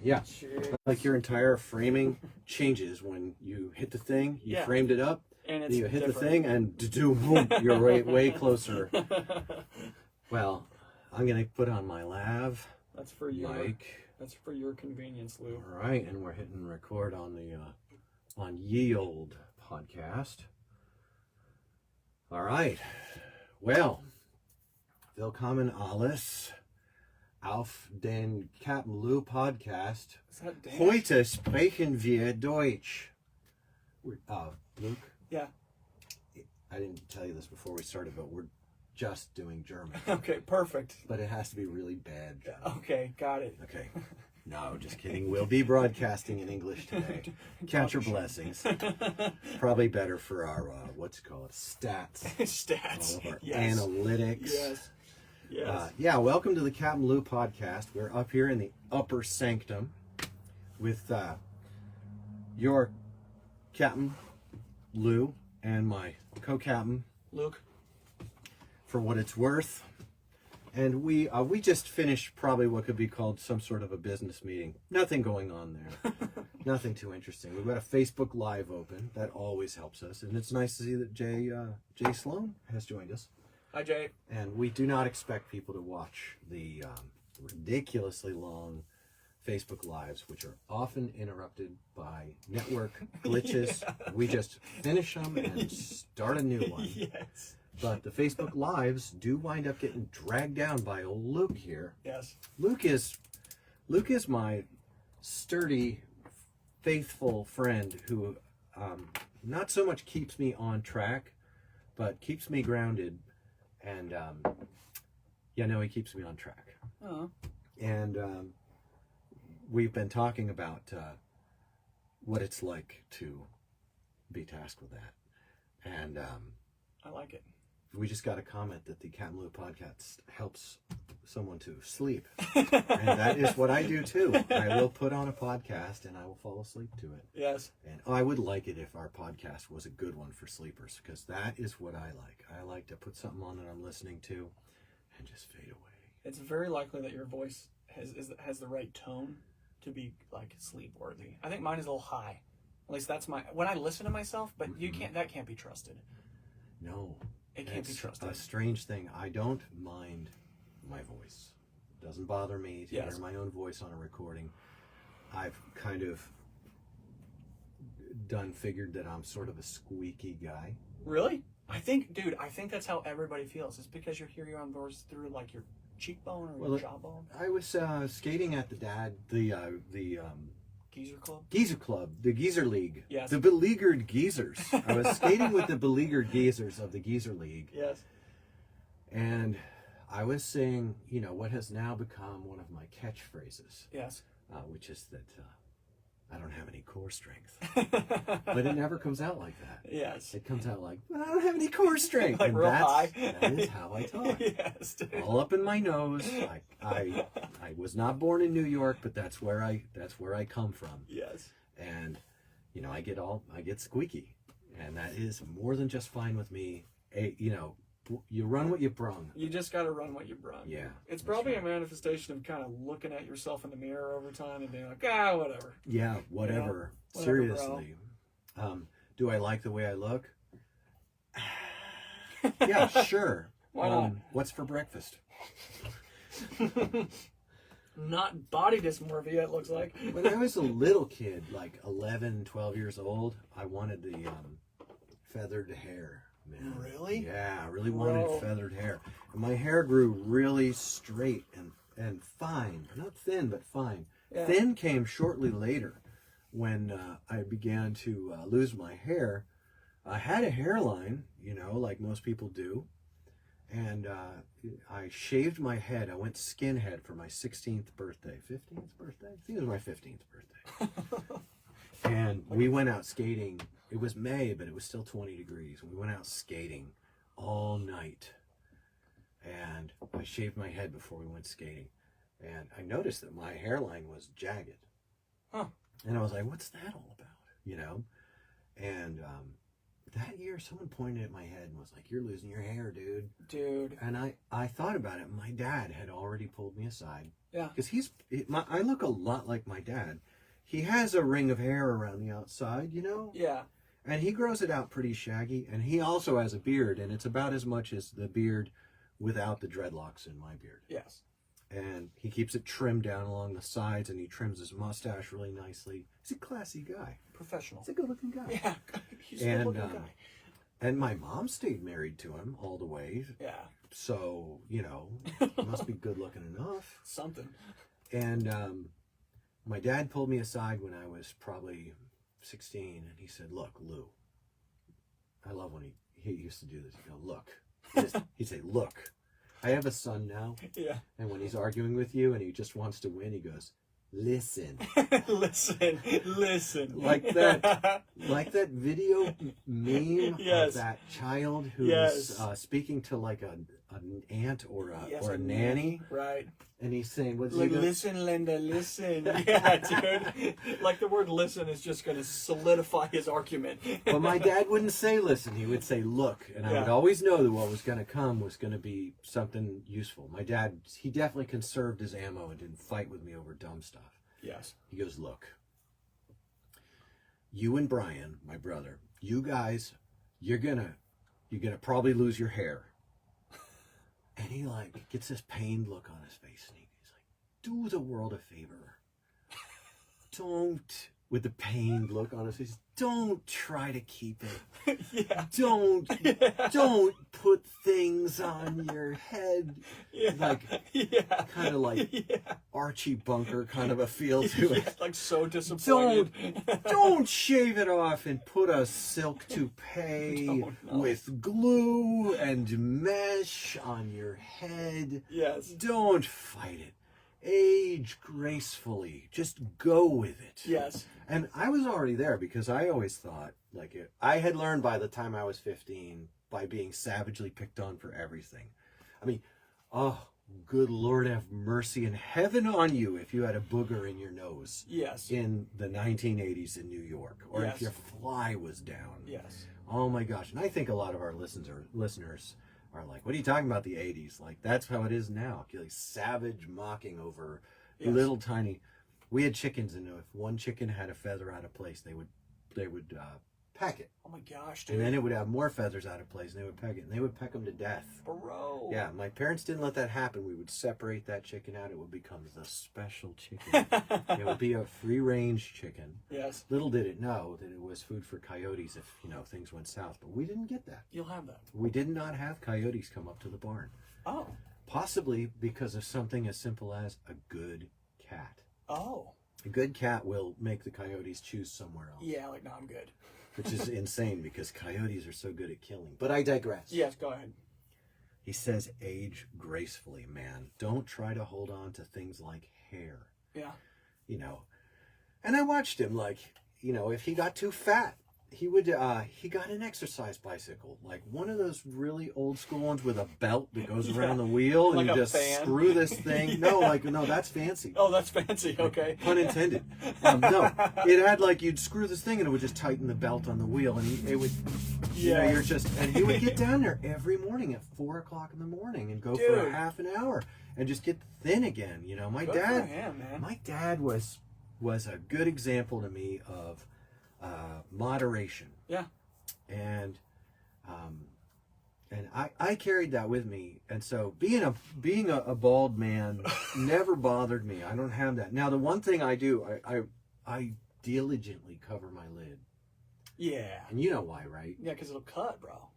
Yeah. Cheers. Like your entire framing changes when you hit the thing. You framed it up. And it's you hit different. the thing, and boom, you're way closer. Well, I'm gonna put on my lav. That's for your mic. That's for your convenience, Lou. All right, and we're hitting record on the on ye old podcast. All right. Well, willkommen alles auf den CapmLew Podcast. Is that Danish? Heute sprechen wir Deutsch. Luke? Yeah. I didn't tell you this before we started, but we're just doing German. Okay, perfect. But it has to be really bad German. Okay, got it. Okay. No, just kidding. We'll be broadcasting in English today. Count your blessings. Probably better for our, what's it called? Stats. Stats. All of our Yes. analytics. Yes. Yes. Yeah, welcome to the CapmLew Podcast. We're up here in the upper sanctum with your Captain Lou and my co-captain Luke. for what it's worth. And we just finished probably what could be called some sort of a business meeting. Nothing going on there. Nothing too interesting. We've got a Facebook Live open. That always helps us. And it's nice to see that Jay Sloan has joined us. Hi, Jay. And we do not expect people to watch the ridiculously long Facebook Lives, which are often interrupted by network glitches. Yeah. We just finish them and start a new one. Yes. But the Facebook Lives do wind up getting dragged down by old Luke here. Yes. Luke is my sturdy, faithful friend who not so much keeps me on track, but keeps me grounded. And he keeps me on track. Uh-huh. And we've been talking about what it's like to be tasked with that. And I like it. we just got a comment that the CapmLew Podcast helps someone to sleep. And that is what I do too. I will put on a podcast and I will fall asleep to it. Yes. And I would like it if our podcast was a good one for sleepers, because that is what I like. I like to put something on that I'm listening to and just fade away. It's very likely that your voice has the right tone to be like sleep worthy. I think mine is a little high. At least that's when I listen to myself, but that can't be trusted. No. It can't be trusted. A strange thing. I don't mind my voice. It doesn't bother me to hear my own voice on a recording. I've kind of figured that I'm sort of a squeaky guy. Really? I think that's how everybody feels. It's because you hear your own voice through like your cheekbone or your jawbone. I was skating at the Geezer Club, the Geezer League. Yes. The beleaguered geezers. I was skating with the beleaguered geezers of the Geezer League. Yes. And I was saying, what has now become one of my catchphrases. Yes. Which is that I don't have any core strength. But it never comes out like that. Yes. It comes out like, I don't have any core strength. Like and real high. That is how I talk. Yes, dude. All up in my nose. I was not born in New York, but that's where I come from. Yes. And I get squeaky. And that is more than just fine with me. You run what you brung. You just got to run what you brung. Yeah. It's probably a manifestation of kind of looking at yourself in the mirror over time and being like, whatever. Yeah, whatever. Seriously. Do I like the way I look? Yeah, sure. Why not? What's for breakfast? Not body dysmorphia, it looks like. When I was a little kid, like 11, 12 years old, I wanted the feathered hair. Man. Really? Yeah, I really wanted feathered hair. And my hair grew really straight and fine. Not thin, but fine. Yeah. Thin came shortly later when I began to lose my hair. I had a hairline, like most people do. And I shaved my head. I went skinhead for my 16th birthday. 15th birthday? I think it was my 15th birthday. And we went out skating. It was May, but it was still 20 degrees. We went out skating all night. And I shaved my head before we went skating. And I noticed that my hairline was jagged. Huh. And I was like, what's that all about? And that year, someone pointed at my head and was like, you're losing your hair, dude. Dude. And I thought about it. My dad had already pulled me aside Yeah. Because I look a lot like my dad. He has a ring of hair around the outside, you know? Yeah. And he grows it out pretty shaggy. And he also has a beard, and it's about as much as the beard without the dreadlocks in my beard. Yes. And he keeps it trimmed down along the sides, and he trims his mustache really nicely. He's a classy guy. Professional. He's a good-looking guy. Yeah. He's a good-looking guy. And my mom stayed married to him all the way. Yeah. So, you know, he must be good-looking enough. Something. And my dad pulled me aside when I was probably 16, and he said, "Look, Lou." I love when he used to do this. He'd go, "Look." He'd say, "Look, I have a son now." Yeah. And when he's arguing with you and he just wants to win, he goes, "Listen." listen. Like that video meme Yes. of that child who's Yes. speaking to like an aunt or a Yes, a nanny, right? and he's saying, "What's Like, he doing?" listen, Linda, listen. Yeah, dude. Like the word "listen" is just going to solidify his argument. But my dad wouldn't say "listen"; he would say "look," and I would always know that what was going to come was going to be something useful. My dad, he definitely conserved his ammo and didn't fight with me over dumb stuff. Yes. He goes, "Look, you and Brian, my brother, you guys, you're gonna probably lose your hair." And he like gets this pained look on his face, and he's like, "Do the world a favor. Don't," with the pained look on his face, "don't try to keep it. Yeah. Don't put things on your head." Yeah. Like, kind of like Archie Bunker kind of a feel to it. Like so disappointed. Don't shave it off and put a silk toupee with glue and mesh on your head. Yes. Don't fight it. Age gracefully. Just go with it. Yes. And I was already there because I always thought, I had learned by the time I was 15 by being savagely picked on for everything. I mean, oh, good Lord have mercy and heaven on you if you had a booger in your nose. Yes. In the 1980s in New York, or if your fly was down. Yes. Oh my gosh. And I think a lot of our listeners are like, "What are you talking about, the 80s?" Like, that's how it is now. Like, savage mocking over little tiny. We had chickens, and if one chicken had a feather out of place, they would peck it. Oh my gosh, dude. And then it would have more feathers out of place, and they would peck it, and they would peck them to death. Bro. Yeah, my parents didn't let that happen. We would separate that chicken out. It would become the special chicken. It would be a free-range chicken. Yes. Little did it know that it was food for coyotes if, things went south. But we didn't get that. You'll have that. We did not have coyotes come up to the barn. Oh. Possibly because of something as simple as a good cat. Oh. A good cat will make the coyotes choose somewhere else. Yeah, like, no, I'm good. Which is insane because coyotes are so good at killing. But I digress. Yes, go ahead. He says, age gracefully, man. Don't try to hold on to things like hair. Yeah. And I watched him, if he got too fat, he got an exercise bicycle, like one of those really old school ones with a belt that goes around the wheel, and like you a just fan? screw this thing. No, that's fancy. Oh, that's fancy. Okay. Pun intended. No, it had you'd screw this thing and it would just tighten the belt on the wheel, and it would, and he would get down there every morning at 4 o'clock in the morning and go for a half an hour and just get thin again. My Good dad, for him, man. my dad was a good example to me of moderation. Yeah. And I carried that with me, and so being a bald man never bothered me. I don't have that. Now the one thing I do, I diligently cover my lid. Yeah. And you know why, right? Yeah, because it'll cut, bro.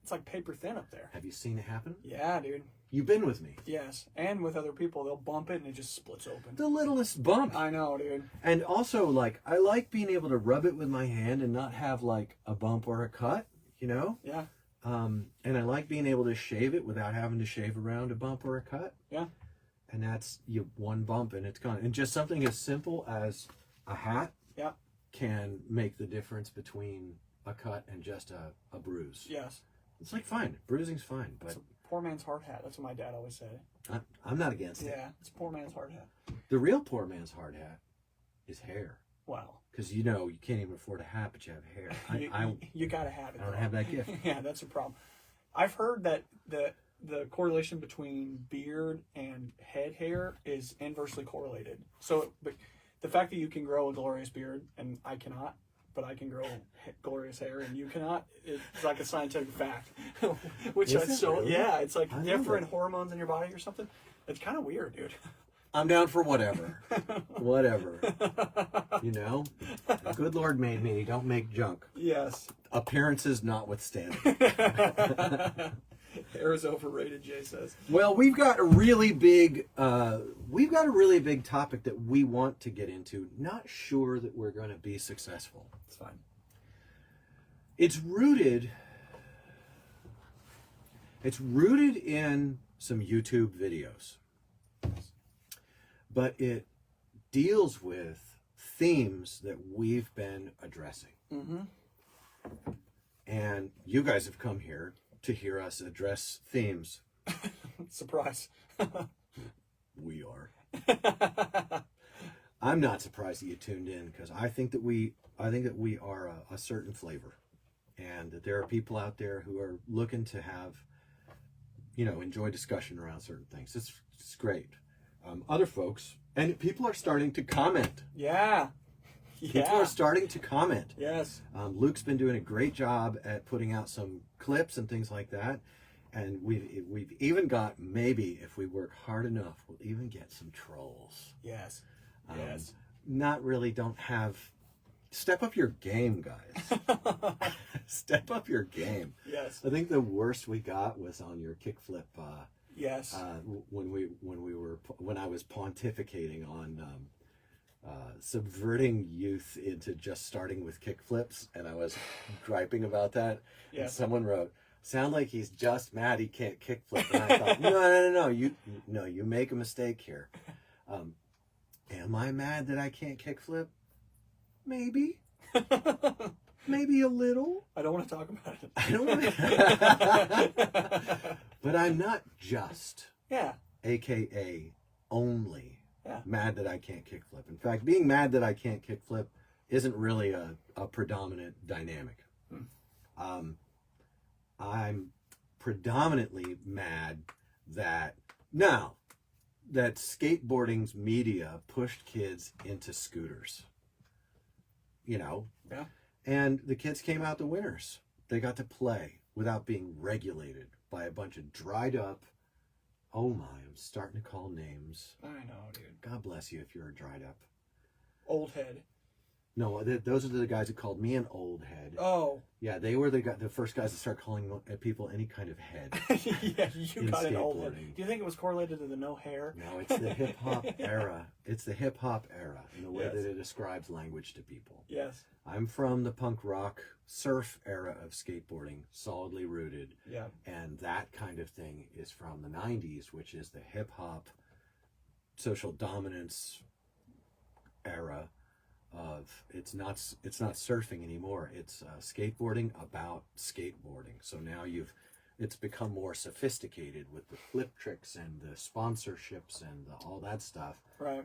It's like paper thin up there. Have you seen it happen? Yeah, dude. You've been with me. Yes. And with other people, they'll bump it and it just splits open. The littlest bump. I know, dude. And also, I like being able to rub it with my hand and not have a bump or a cut, Yeah. And I like being able to shave it without having to shave around a bump or a cut. Yeah. And that's one bump and it's gone. And just something as simple as a hat can make the difference between a cut and just a bruise. Yes. It's fine. Bruising's fine, but it's a poor man's hard hat. That's what my dad always said. I'm not against it. Yeah, it's a poor man's hard hat. The real poor man's hard hat is hair. Wow. Because you can't even afford a hat, but you have hair. You gotta have it. I don't have that gift. Yeah, that's a problem. I've heard that the correlation between beard and head hair is inversely correlated. So, but the fact that you can grow a glorious beard and I cannot, but I can grow glorious hair and you cannot, it's like a scientific fact. Which Is is it so, really? yeah, it's like I different love it. hormones in your body or something. It's kind of weird, dude. I'm down for whatever. Whatever. You know? The good Lord made me. Don't make junk. Yes. Appearances notwithstanding. Hair is overrated, Jay says. Well, we've got a really big topic that we want to get into. Not sure that we're going to be successful. It's fine. It's rooted in some YouTube videos. But it deals with themes that we've been addressing. Mm-hmm. And you guys have come here to hear us address themes. Surprise. We are. I'm not surprised that you tuned in because I think that we are a certain flavor, and that there are people out there who are looking to have, enjoy discussion around certain things. It's great. Other folks, and people are starting to comment. Yeah. People are starting to comment. Yes. Luke's been doing a great job at putting out some clips and things like that. And we've even got, maybe if we work hard enough, we'll even get some trolls. Yes. Yes. Not really, don't have... Step up your game, guys. Step up your game. Yes. I think the worst we got was on your kickflip. Yes. When I was pontificating on subverting youth into just starting with kickflips, and I was griping about that. Yes. And someone wrote, "Sound like he's just mad he can't kickflip." And I thought, no, you make a mistake here. Am I mad that I can't kickflip? Maybe. Maybe a little. I don't want to talk about it. I don't want to. But I'm not just. Yeah. AKA only. Yeah. Mad that I can't kickflip. In fact, being mad that I can't kickflip isn't really a predominant dynamic. I'm predominantly mad that skateboarding's media pushed kids into scooters. Yeah. And the kids came out the winners. They got to play without being regulated by a bunch of dried up. Oh my, I'm starting to call names. I know, dude. God bless you if you're a dried up. Old head. No, those are the guys that called me an old head. Oh. Yeah, they were the first guys to start calling people any kind of head. Yeah, you got an old head. skateboarding. Do you think it was correlated to the no hair? No, it's the hip hop era. It's the hip hop era in the way Yes. that it describes language to people. Yes. I'm from the punk rock surf era of skateboarding, solidly rooted. Yeah. And that kind of thing is from the 90s, which is the hip hop social dominance era of it's not surfing anymore. It's skateboarding about skateboarding. So now it's become more sophisticated with the flip tricks and the sponsorships and all that stuff. Right.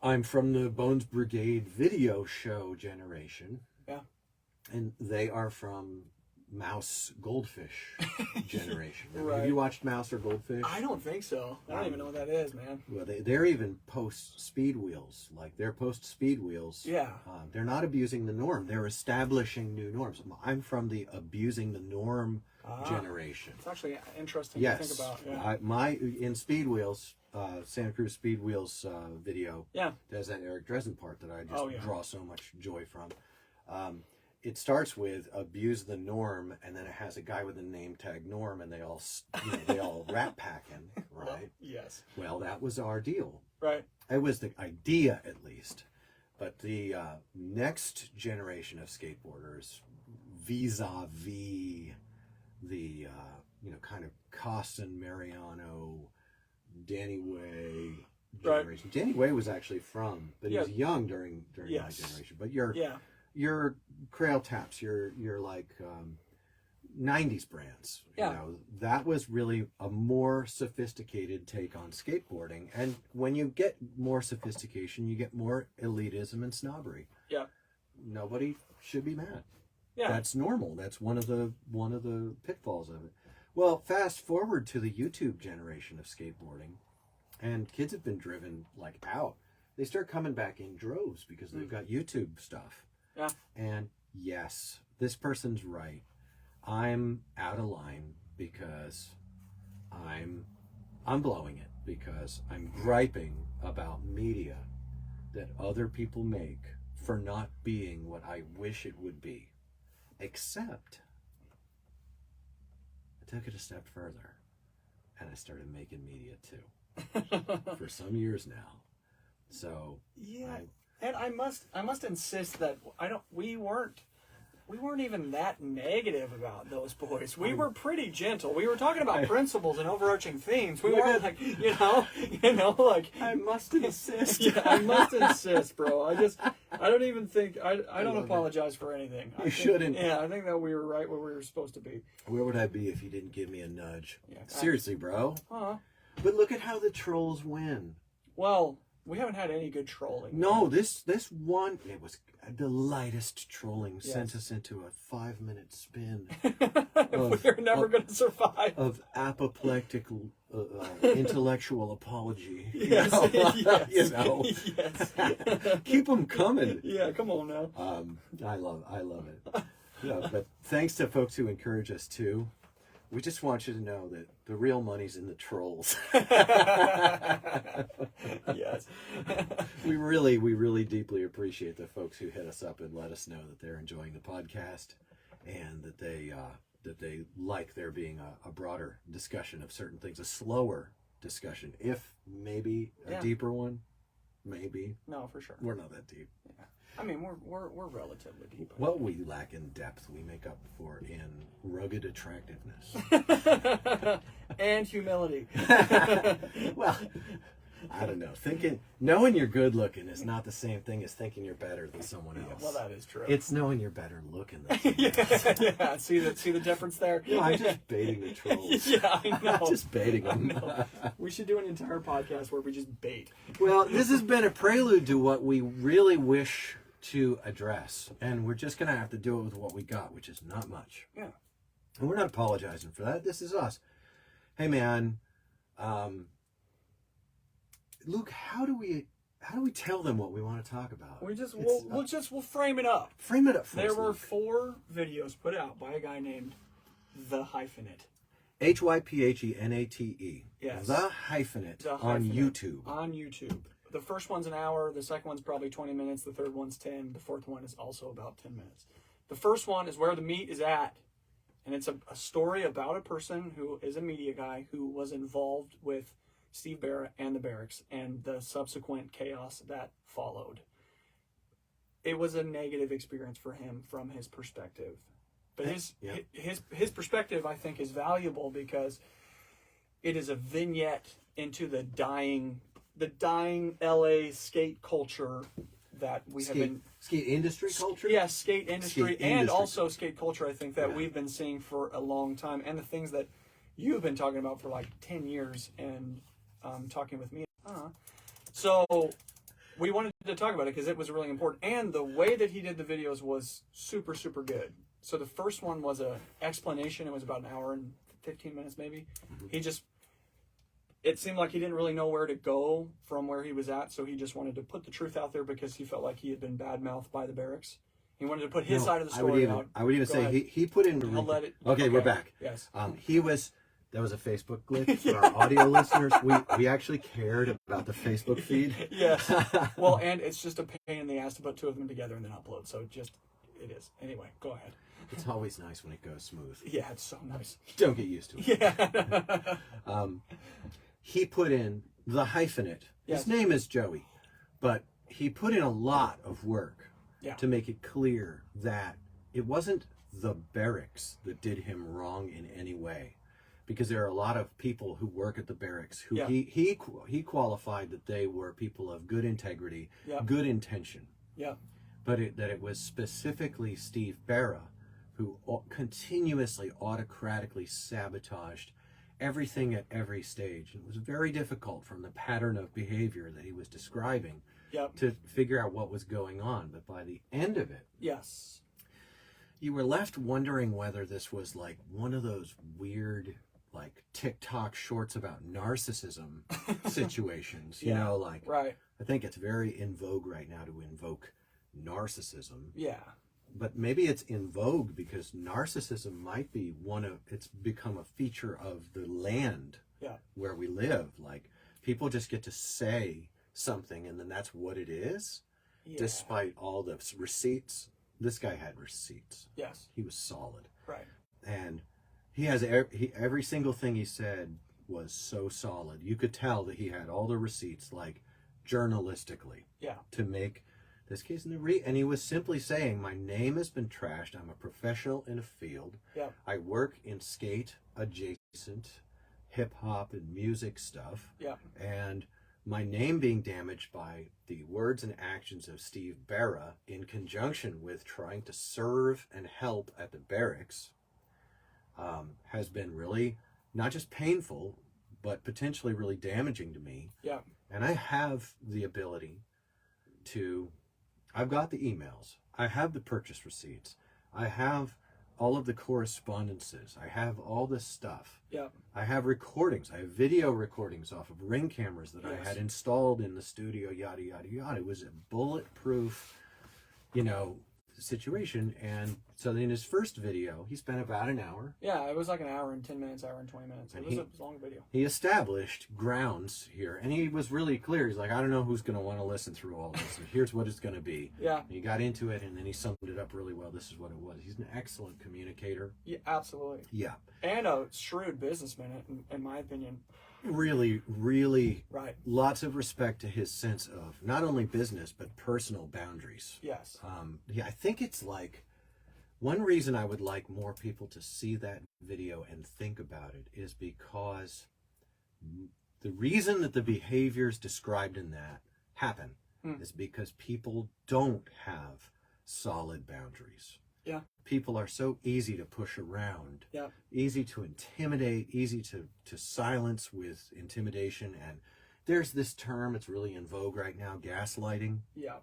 I'm from the Bones Brigade video show generation. Yeah. And they are from Mouse Goldfish generation. Right. Have you watched Mouse or Goldfish? I don't think so. I don't even know what that is, man. Well, they're even post speed wheels. Like they're post speed wheels. Yeah. They're not abusing the norm. They're establishing new norms. I'm from the abusing the norm generation. It's actually interesting Yes. to think about. Yeah. In Speed Wheels, Santa Cruz Speed Wheels video. Yeah. There's that Eric Dresden part that I just yeah. draw so much joy from. It starts with abuse the norm, and then it has a guy with the name tag Norm, and they all rat packing, right? Yes. Well, that was our deal. Right. It was the idea, at least. But the next generation of skateboarders, vis-a-vis the kind of Costin, Mariano, Danny Way generation. Right. Danny Way was actually from, but he was young during Yes. my generation. But your Crail Taps, your like 90s brands. Yeah. That was really a more sophisticated take on skateboarding. And when you get more sophistication, you get more elitism and snobbery. Yeah. Nobody should be mad. Yeah. That's normal. That's one of the pitfalls of it. Well, fast forward to the YouTube generation of skateboarding, and kids have been driven like out. They start coming back in droves because they've got YouTube stuff. Yeah. And yes, this person's right. I'm out of line because I'm blowing it, because I'm griping about media that other people make for not being what I wish it would be. Except I took it a step further and I started making media too for some years now. So yeah, and I must insist that we weren't even that negative about those boys. We were pretty gentle. We were talking about principles and overarching themes. We weren't like, like. I must insist. Yeah, I must insist, bro. I don't even think, I don't apologize for anything. You shouldn't. Yeah, I think that we were right where we were supposed to be. Where would I be if you didn't give me a nudge? Yeah, seriously, bro. But look at how the trolls win. Well, we haven't had any good trolling. No, this one, it was the lightest trolling. Sent us into a 5-minute spin. We're never going to survive. Of apoplectic intellectual apology. Yes, yes. Keep them coming. Yeah, come on now. I love it. Yeah, but thanks to folks who encourage us too. We just want you to know that the real money's in the trolls. Yes. We really deeply appreciate the folks who hit us up and let us know that they're enjoying the podcast and that they like there being a broader discussion of certain things, a slower discussion, if maybe a deeper one, maybe. No, for sure. We're not that deep. Yeah. I mean, we're relatively deep. What we lack in depth, we make up for in rugged attractiveness. And humility. Well, I don't know. Knowing you're good looking is not the same thing as thinking you're better than someone else. Well, that is true. It's knowing you're better looking than yeah. See the difference there? No, I'm just baiting the trolls. Yeah, I know. I'm just baiting them. We should do an entire podcast where we just bait. Well, this has been a prelude to what we really wish to address, and we're just gonna have to do it with what we got, which is not much. Yeah. And we're not apologizing for that. This is us. Hey man, Luke, how do we tell them what we want to talk about? We'll frame it up. Frame it up for us, There were Luke. 4 videos put out by a guy named The Hyphenate. Hyphenate. Yes. The Hyphenate on YouTube. On YouTube. The first one's an hour. The second one's probably 20 minutes. The third one's 10. The fourth one is also about 10 minutes. The first one is where the meat is at. And it's a story about a person who is a media guy who was involved with Steve Barra and the Barracks and the subsequent chaos that followed. It was a negative experience for him from his perspective. But his perspective, I think, is valuable because it is a vignette into the dying LA skate culture that we have been... Skate industry culture? Yes, skate industry and also skate culture, I think, that we've been seeing for a long time. And the things that you've been talking about for like 10 years and talking with me. So we wanted to talk about it because it was really important. And the way that he did the videos was super, super good. So the first one was an explanation. It was about an hour and 15 minutes maybe. Mm-hmm. It seemed like he didn't really know where to go from where he was at, so he just wanted to put the truth out there because he felt like he had been bad-mouthed by the Barracks. He wanted to put his side of the story out. I would even say he put in... Okay, we're back. Yes. That was a Facebook glitch for our audio listeners. We actually cared about the Facebook feed. Yes. Well, and it's just a pain in the ass to put 2 of them together and then upload, so it is. Anyway, go ahead. It's always nice when it goes smooth. Yeah, it's so nice. Don't get used to it. Yeah. He put in the Hyphenate. Yes. His name is Joey, but he put in a lot of work to make it clear that it wasn't the Barracks that did him wrong in any way, because there are a lot of people who work at the Barracks who he qualified that they were people of good integrity, good intention. Yeah. But that it was specifically Steve Barra who continuously autocratically sabotaged everything at every stage. It was very difficult from the pattern of behavior that he was describing to figure out what was going on. But by the end of it, you were left wondering whether this was like one of those weird like TikTok shorts about narcissism situations. You know, like right. I think it's very in vogue right now to invoke narcissism. Yeah. But maybe it's in vogue because narcissism might be it's become a feature of the land where we live. Like people just get to say something and then that's what it is, despite all the receipts. This guy had receipts. Yes. He was solid. Right. And he has every single thing he said was so solid. You could tell that he had all the receipts, like journalistically, to make this case in the and he was simply saying, my name has been trashed. I'm a professional in a field. Yeah. I work in skate adjacent hip hop and music stuff. Yeah. And my name being damaged by the words and actions of Steve Barra in conjunction with trying to serve and help at the barracks has been really not just painful, but potentially really damaging to me. Yeah. And I have the ability I've got the emails, I have the purchase receipts, I have all of the correspondences, I have all this stuff. Yeah. I have recordings, I have video recordings off of Ring cameras that I had installed in the studio, yada, yada, yada. It was a bulletproof, situation. And so in his first video, he spent about an hour. Yeah, it was like an hour and 10 minutes, hour and 20 minutes. It was a long video. He established grounds here, and he was really clear. He's like, I don't know who's going to want to listen through all this. And here's what it's going to be. Yeah. And he got into it, and then he summed it up really well. This is what it was. He's an excellent communicator. Yeah, absolutely. Yeah. And a shrewd businessman, in my opinion. Really, really lots of respect to his sense of not only business, but personal boundaries. Yes. I think it's like, one reason I would like more people to see that video and think about it is because the reason that the behaviors described in that happen is because people don't have solid boundaries. Yeah. People are so easy to push around, easy to intimidate, easy to silence with intimidation. And there's this term, it's really in vogue right now, gaslighting. Yeah.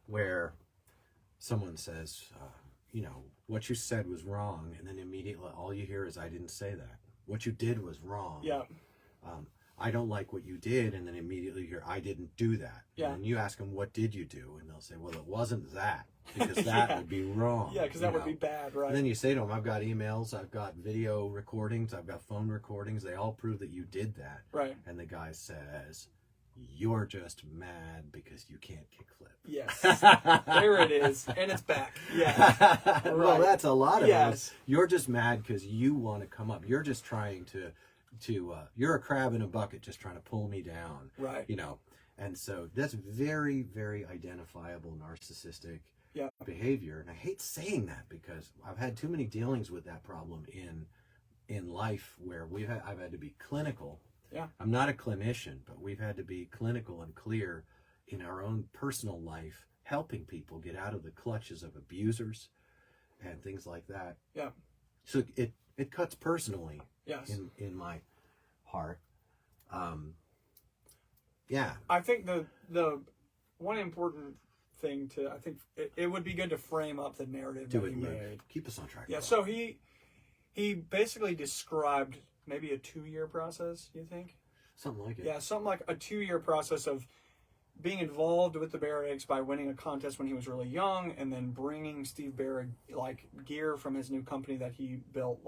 Where someone says, what you said was wrong, and then immediately all you hear is, I didn't say that. What you did was wrong. Yeah. I don't like what you did, and then immediately you hear, I didn't do that. Yeah. And you ask them, what did you do? And they'll say, well, it wasn't that, because that would be wrong. Yeah, because that would be bad, right? And then you say to them, I've got emails, I've got video recordings, I've got phone recordings, they all prove that you did that. Right. And the guy says, you're just mad because you can't kickflip. Yes. There it is. And it's back. Yeah. Right. Well, that's a lot of it. You're just mad because you want to come up. You're just trying to you're a crab in a bucket just trying to pull me down. Right. And so that's very, very identifiable narcissistic behavior. And I hate saying that because I've had too many dealings with that problem in life where I've had to be clinical. Yeah. I'm not a clinician, but we've had to be clinical and clear in our own personal life, helping people get out of the clutches of abusers and things like that. Yeah. So it cuts personally in my heart. Yeah. I think the one important thing it would be good to frame up the narrative that he made. Keep us on track. Yeah. So he basically described maybe a 2-year process, you think? Something like it. Yeah, something like a 2-year process of being involved with the Barracks by winning a contest when he was really young, and then bringing Steve Barrett gear from his new company that he built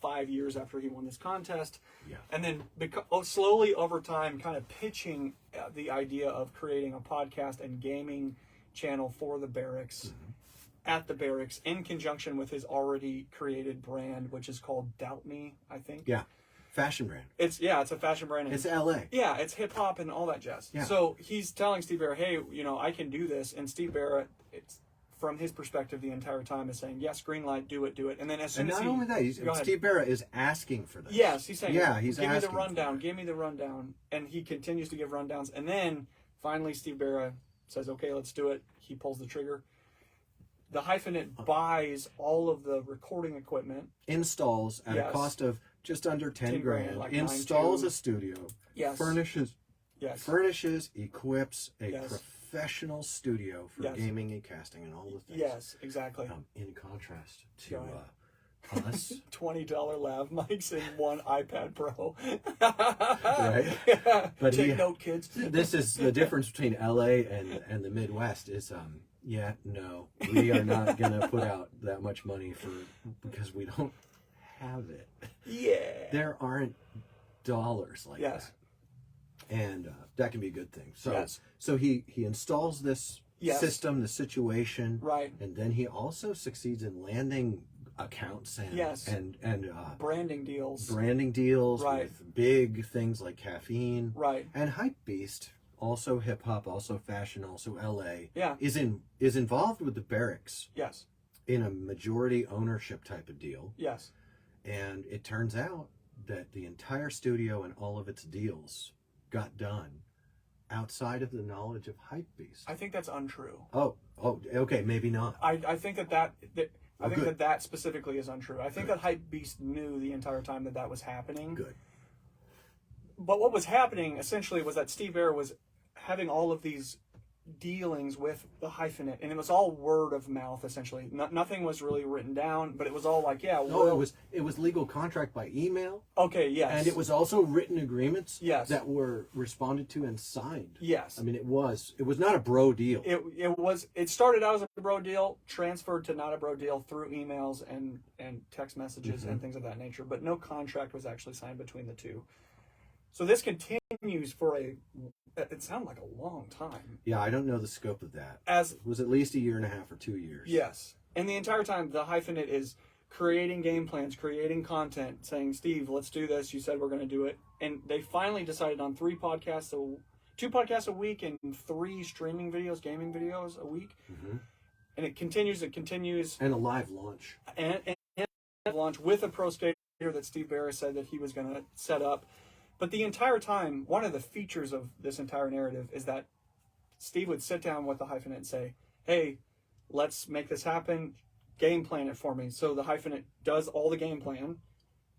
5 years after he won this contest. Yeah. And then slowly over time kind of pitching the idea of creating a podcast and gaming channel for the Barracks. Mm-hmm. At the Barracks in conjunction with his already created brand, which is called Doubt Me, I think. Yeah. Fashion brand. It's a fashion brand. It's LA. Yeah, it's hip hop and all that jazz. Yeah. So he's telling Steve Barrett, hey, I can do this. And Steve Barrett, it's from his perspective the entire time is saying, yes, green light, do it. And then as soon as not only that, Steve Barrett is asking for this. Yes, he's saying, he's give asking me the rundown. And he continues to give rundowns. And then finally Steve Barrett says, okay, let's do it. He pulls the trigger. The Hyphenate buys all of the recording equipment. Installs at a cost of just under 10 grand. Installs a studio. Yes. Furnishes, equips a professional studio for gaming and casting and all the things. Yes, exactly. In contrast to us. $20 lav mics and one iPad Pro. Right? Yeah. But Take note, kids. This is the difference between LA and the Midwest is no, we are not gonna put out that much money because we don't have it. Yeah. There aren't dollars like that. And that can be a good thing. So he installs this system, the situation, right, and then he also succeeds in landing accounts and branding deals right, with big things like caffeine, right, and Hypebeast, also hip hop, also fashion, also LA, is involved with the Barracks, in a majority ownership type of deal, and it turns out that the entire studio and all of its deals got done outside of the knowledge of Hypebeast. I think that's untrue. Oh, okay, maybe not. I think that specifically is untrue. I think that Hypebeast knew the entire time that was happening. Good. But what was happening essentially was that Steve Bear was having all of these dealings with the Hyphenate, and it was all word of mouth essentially. Nothing was really written down, but it was all like, it was legal contract by email. Okay, yes. And it was also written agreements that were responded to and signed. Yes. I mean, it was not a bro deal. It started out as a bro deal, transferred to not a bro deal through emails and text messages and things of that nature, but no contract was actually signed between the two. So this continues for it sounded like a long time. Yeah, I don't know the scope of that. It was at least 1.5 or 2 years. Yes. And the entire time, the Hyphenate is creating game plans, creating content, saying, Steve, let's do this. You said we're going to do it. And they finally decided on 2 podcasts a week and 3 streaming videos, gaming videos a week. Mm-hmm. And it continues. And a live launch. And a live launch with a pro skater that Steve Barris said that he was going to set up. But the entire time, one of the features of this entire narrative is that Steve would sit down with the Hyphenate and say, hey, let's make this happen. Game plan it for me. So the Hyphenate does all the game plan.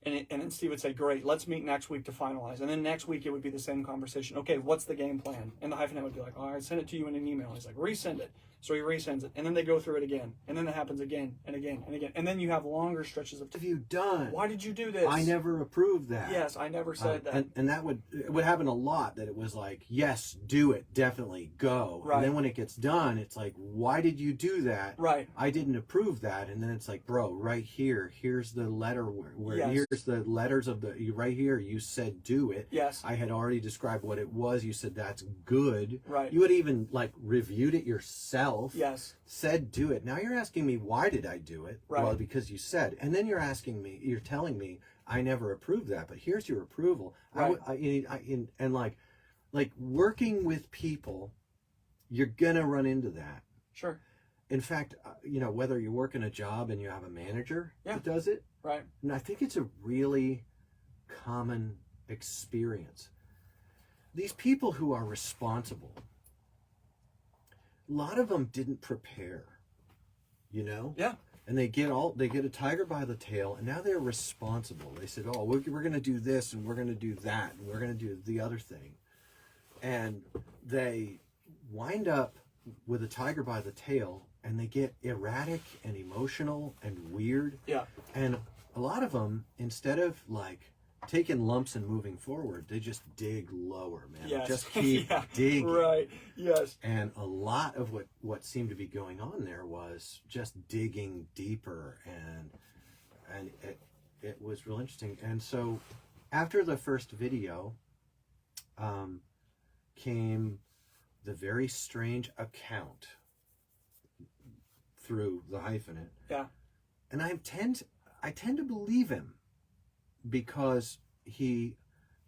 And then Steve would say, great, let's meet next week to finalize. And then next week it would be the same conversation. Okay, what's the game plan? And the Hyphenate would be like, all right, send it to you in an email. He's like, resend it. So he resends it. And then they go through it again. And then it happens again and again and again. And then you have longer stretches of time. What have you done? Why did you do this? I never approved that. Yes, I never said that. And that would happen a lot, that it was like, yes, do it, definitely, go. Right. And then when it gets done, it's like, why did you do that? Right. I didn't approve that. And then it's like, bro, right here, here's the letter here's the letters of right here, you said do it. Yes. I had already described what it was. You said that's good. Right. You had even reviewed it yourself. Yes. Said do it. Now you're asking me, why did I do it? Right. Well, because you said. And then you're telling me I never approved that, but here's your approval. Right. Like working with people, you're gonna run into that. Sure. In fact, whether you're working a job and you have a manager that does it, right? And I think it's a really common experience. These people who are responsible, a lot of them didn't prepare, Yeah. And they get a tiger by the tail, and now they're responsible. They said, oh, we're going to do this, and we're going to do that, and we're going to do the other thing. And they wind up with a tiger by the tail, and they get erratic and emotional and weird. Yeah. And a lot of them, instead of taking lumps and moving forward, they just dig lower, man. Yes. Just keep digging. Right. Yes. And a lot of what seemed to be going on there was just digging deeper, and it was real interesting. And so after the first video came the very strange account through the Hyphenate. Yeah. And I tend to believe him, because he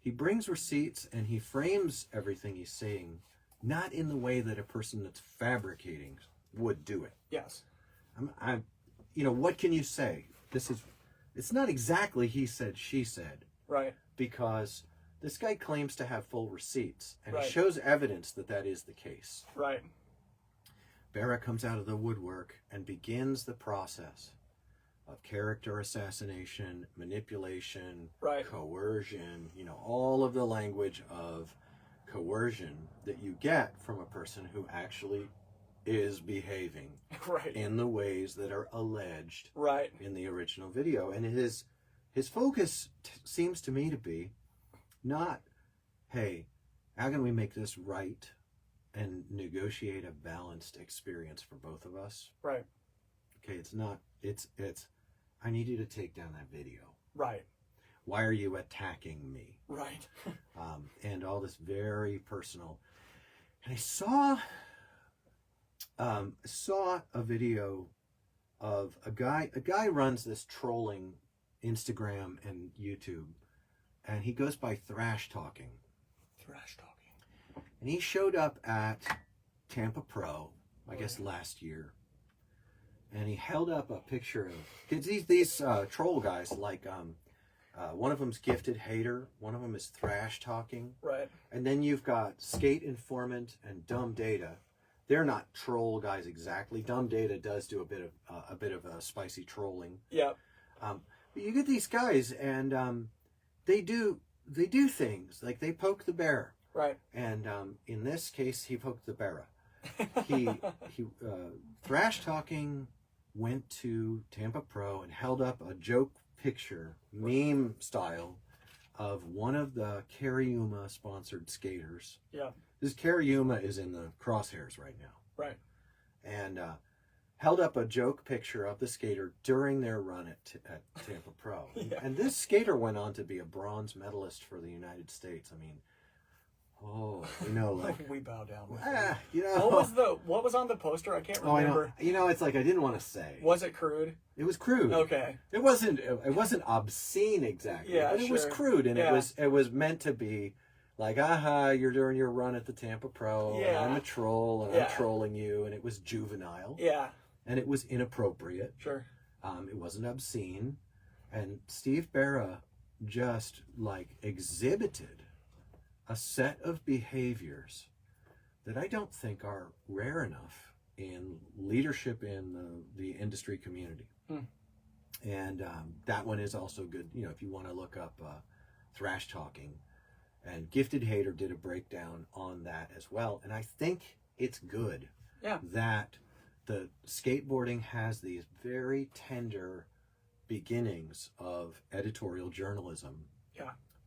brings receipts and he frames everything he's saying not in the way that a person that's fabricating would do it. Yes. What can you say? It's not exactly he said, she said. Right. Because this guy claims to have full receipts, and right. he shows evidence that is the case. Right. Barra comes out of the woodwork and begins the process of character assassination, manipulation, right. coercion, all of the language of coercion that you get from a person who actually is behaving Right. in the ways that are alleged Right. in the original video. And his focus seems to me to be not, hey, how can we make this right and negotiate a balanced experience for both of us? Right. Okay, it's not, it's, I need you to take down that video. Right. Why are you attacking me? Right. And all this very personal. And I saw a video of a guy runs this trolling Instagram and YouTube, and he goes by Thrash Talking. Thrash Talking. And he showed up at Tampa Pro, I guess last year, and he held up a picture of these troll guys, like one of them's Gifted Hater, one of them is Thrash Talking, Right. and then you've got Skate Informant and Dumb Data. They're not troll guys exactly. Dumb Data does do a bit of a spicy trolling. Yep. But you get these guys, and they do things like they poke the bear. Right. And in this case, he poked the bear. He Thrash Talking went to Tampa Pro and held up a joke picture, meme style, of one of the Cariuma sponsored skaters. Yeah. This Cariuma is in the crosshairs right now. Right. And held up a joke picture of the skater during their run at Tampa Pro. Yeah. And this skater went on to be a bronze medalist for the United States. I mean, like we bow down. What was on the poster? I can't remember. I know. It's like I didn't want to say. Was it crude? It was crude. Okay. It wasn't obscene exactly. Yeah, but it was sure. crude, and Yeah. it was meant to be like, you're during your run at the Tampa Pro, and Yeah. I'm a troll, and I'm trolling you, and it was juvenile. Yeah. And it was inappropriate. Sure. It wasn't obscene. And Steve Barra just like exhibited a set of behaviors that I don't think are rare enough in leadership in the industry community. And that one is also good, if you want to look up Thrash Talking. And Gifted Hater did a breakdown on that as well. And I think it's good that the skateboarding has these very tender beginnings of editorial journalism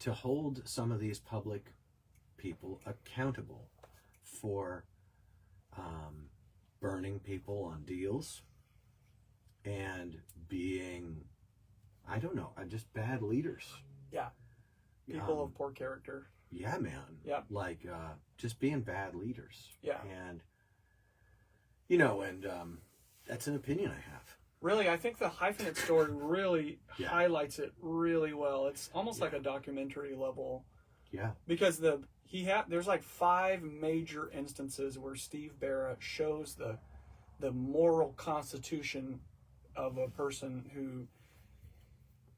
to hold some of these public people accountable for burning people on deals and being, I don't know, just bad leaders. Yeah. People of poor character. Yeah, man. Yeah. Like just being bad leaders. Yeah. And that's an opinion I have. Really, I think the Hyphenate story really highlights it really well. It's almost like a documentary level. Yeah. Because there's like 5 major instances where Steve Barra shows the moral constitution of a person who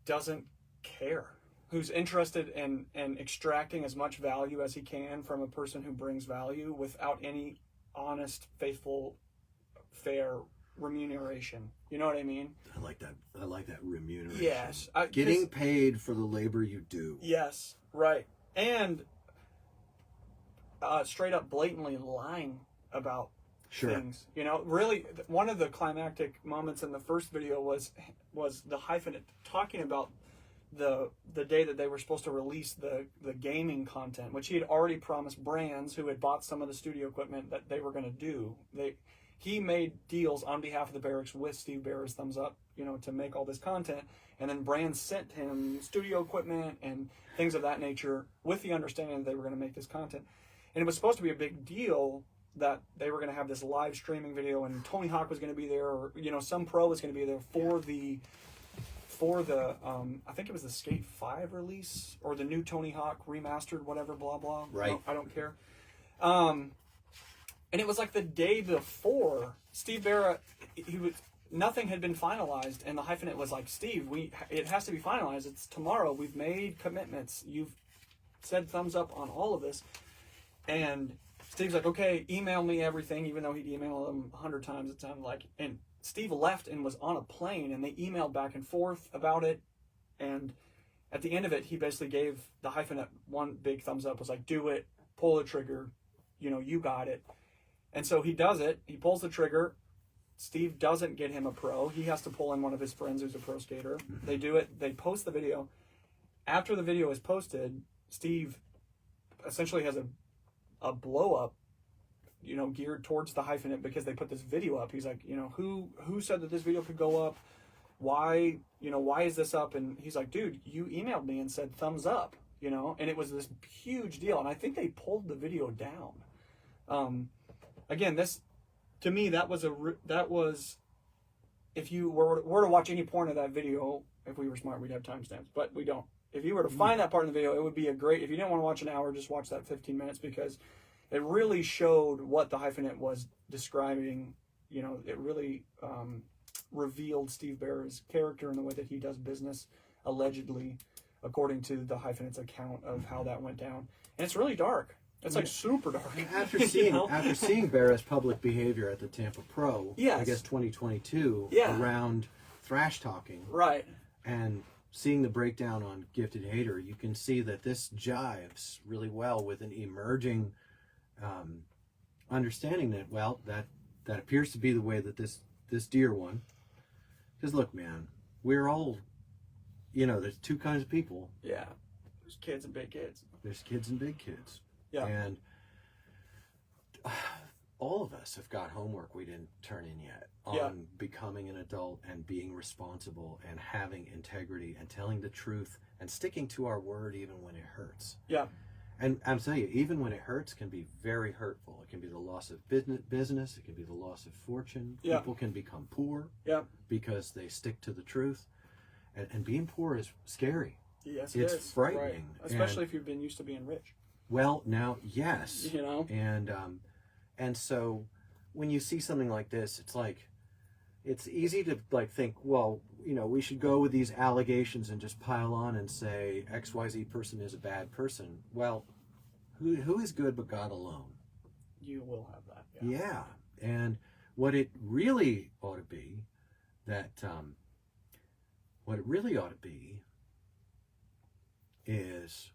doesn't care, who's interested in extracting as much value as he can from a person who brings value without any honest, faithful, fair remuneration. You know what I mean? I like that remuneration. Yes. Getting paid for the labor you do. Yes, right. And straight up blatantly lying about things. Really, one of the climactic moments in the first video was the Hyphenate talking about the day that they were supposed to release the gaming content, which he had already promised brands who had bought some of the studio equipment that they were going to do. He made deals on behalf of the Barracks with Steve Barra's thumbs up, to make all this content, and then brands sent him studio equipment and things of that nature with the understanding that they were going to make this content. And it was supposed to be a big deal that they were going to have this live streaming video, and Tony Hawk was going to be there, or some pro was going to be there for the I think it was the Skate 5 release or the new Tony Hawk remastered, whatever, blah blah. Right. I don't care. And it was like the day before Steve Barra, nothing had been finalized, and the Hyphenate was like, Steve, it has to be finalized. It's tomorrow. We've made commitments. You've said thumbs up on all of this. And Steve's like, okay, email me everything, even though he'd emailed them 100 times, it sounded like. And Steve left and was on a plane, and they emailed back and forth about it. And at the end of it, he basically gave the Hyphenate one big thumbs up, was like, do it. pull the trigger, you got it. And so he does it. He pulls the trigger. Steve doesn't get him a pro. He has to pull in one of his friends who's a pro skater. They do it. They post the video. After the video is posted, Steve essentially has a blow up, geared towards the Hyphenate because they put this video up. He's like, who said that this video could go up? Why is this up? And he's like, dude, you emailed me and said thumbs up, and it was this huge deal. And I think they pulled the video down. Again, this, to me, that was, if you were to watch any point of that video, if we were smart, we'd have timestamps, but we don't. If you were to find that part in the video, it would be if you didn't want to watch an hour, just watch that 15 minutes because it really showed what the Hyphenate was describing. It really revealed Steve Barre's character and the way that he does business, allegedly, according to the Hyphenate's account of how that went down. And it's really dark. It's like super dark. After seeing Barre's public behavior at the Tampa Pro, yes. I guess 2022, around thrash talking, right, and seeing the breakdown on Gifted Hater, you can see that this jives really well with an emerging understanding that appears to be the way that this dear one. Because look, man, we're all, there's two kinds of people. Yeah, there's kids and big kids. There's kids and big kids. Yeah. And all of us have got homework we didn't turn in yet on becoming an adult and being responsible and having integrity and telling the truth and sticking to our word even when it hurts. Yeah. And I'm telling you, even when it hurts can be very hurtful. It can be the loss of business. It can be the loss of fortune. Yeah. People can become poor because they stick to the truth. And being poor is scary. Yes, it's frightening. Right. Especially if you've been used to being rich. Well, now, yes. And so when you see something like this, it's like, it's easy to think, well, we should go with these allegations and just pile on and say XYZ person is a bad person. Well, who is good but God alone? You will have that. Yeah. And what it really ought to be is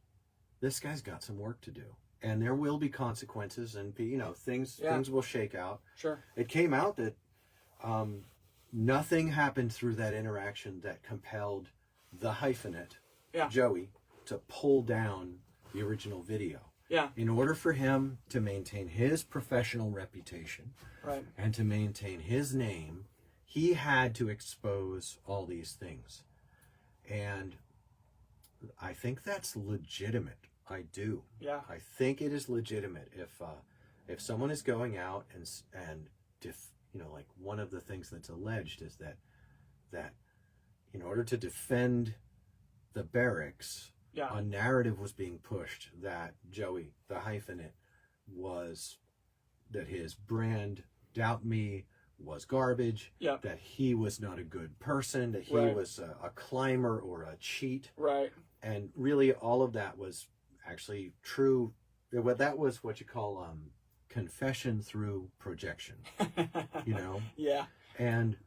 this guy's got some work to do. And there will be consequences, and things will shake out. Sure. It came out that nothing happened through that interaction that compelled the Hyphenate, Joey, to pull down the original video. Yeah. In order for him to maintain his professional reputation, right, and to maintain his name, he had to expose all these things. And I think that's legitimate. I do. Yeah. I think it is legitimate if someone is going out and one of the things that's alleged is that in order to defend the barracks, a narrative was being pushed that Joey, the Hyphenate, that his brand, Doubt Me, was garbage, that he was not a good person, that he was a climber or a cheat. Right. And really all of that was actually true. That was what you call confession through projection. Yeah. And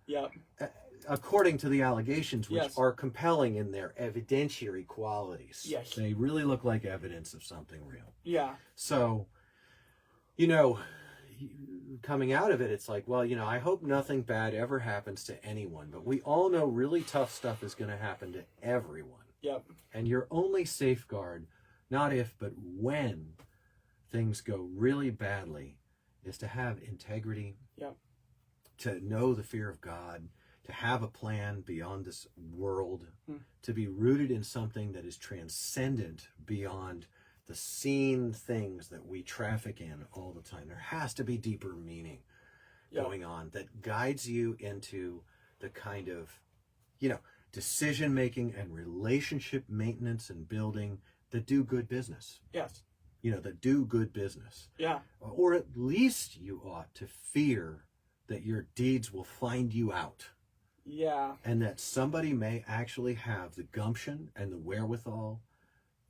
according to the allegations, which are compelling in their evidentiary qualities, they really look like evidence of something real. Yeah. So, coming out of it, it's like, well, I hope nothing bad ever happens to anyone, but we all know really tough stuff is going to happen to everyone. Yep. And your only safeguard, not if, but when things go really badly, is to have integrity, to know the fear of God, to have a plan beyond this world, to be rooted in something that is transcendent beyond the seen things that we traffic in all the time. There has to be deeper meaning going on that guides you into the kind of, decision-making and relationship maintenance and building that do good business. Yes. That do good business. Yeah. Or at least you ought to fear that your deeds will find you out. Yeah. And that somebody may actually have the gumption and the wherewithal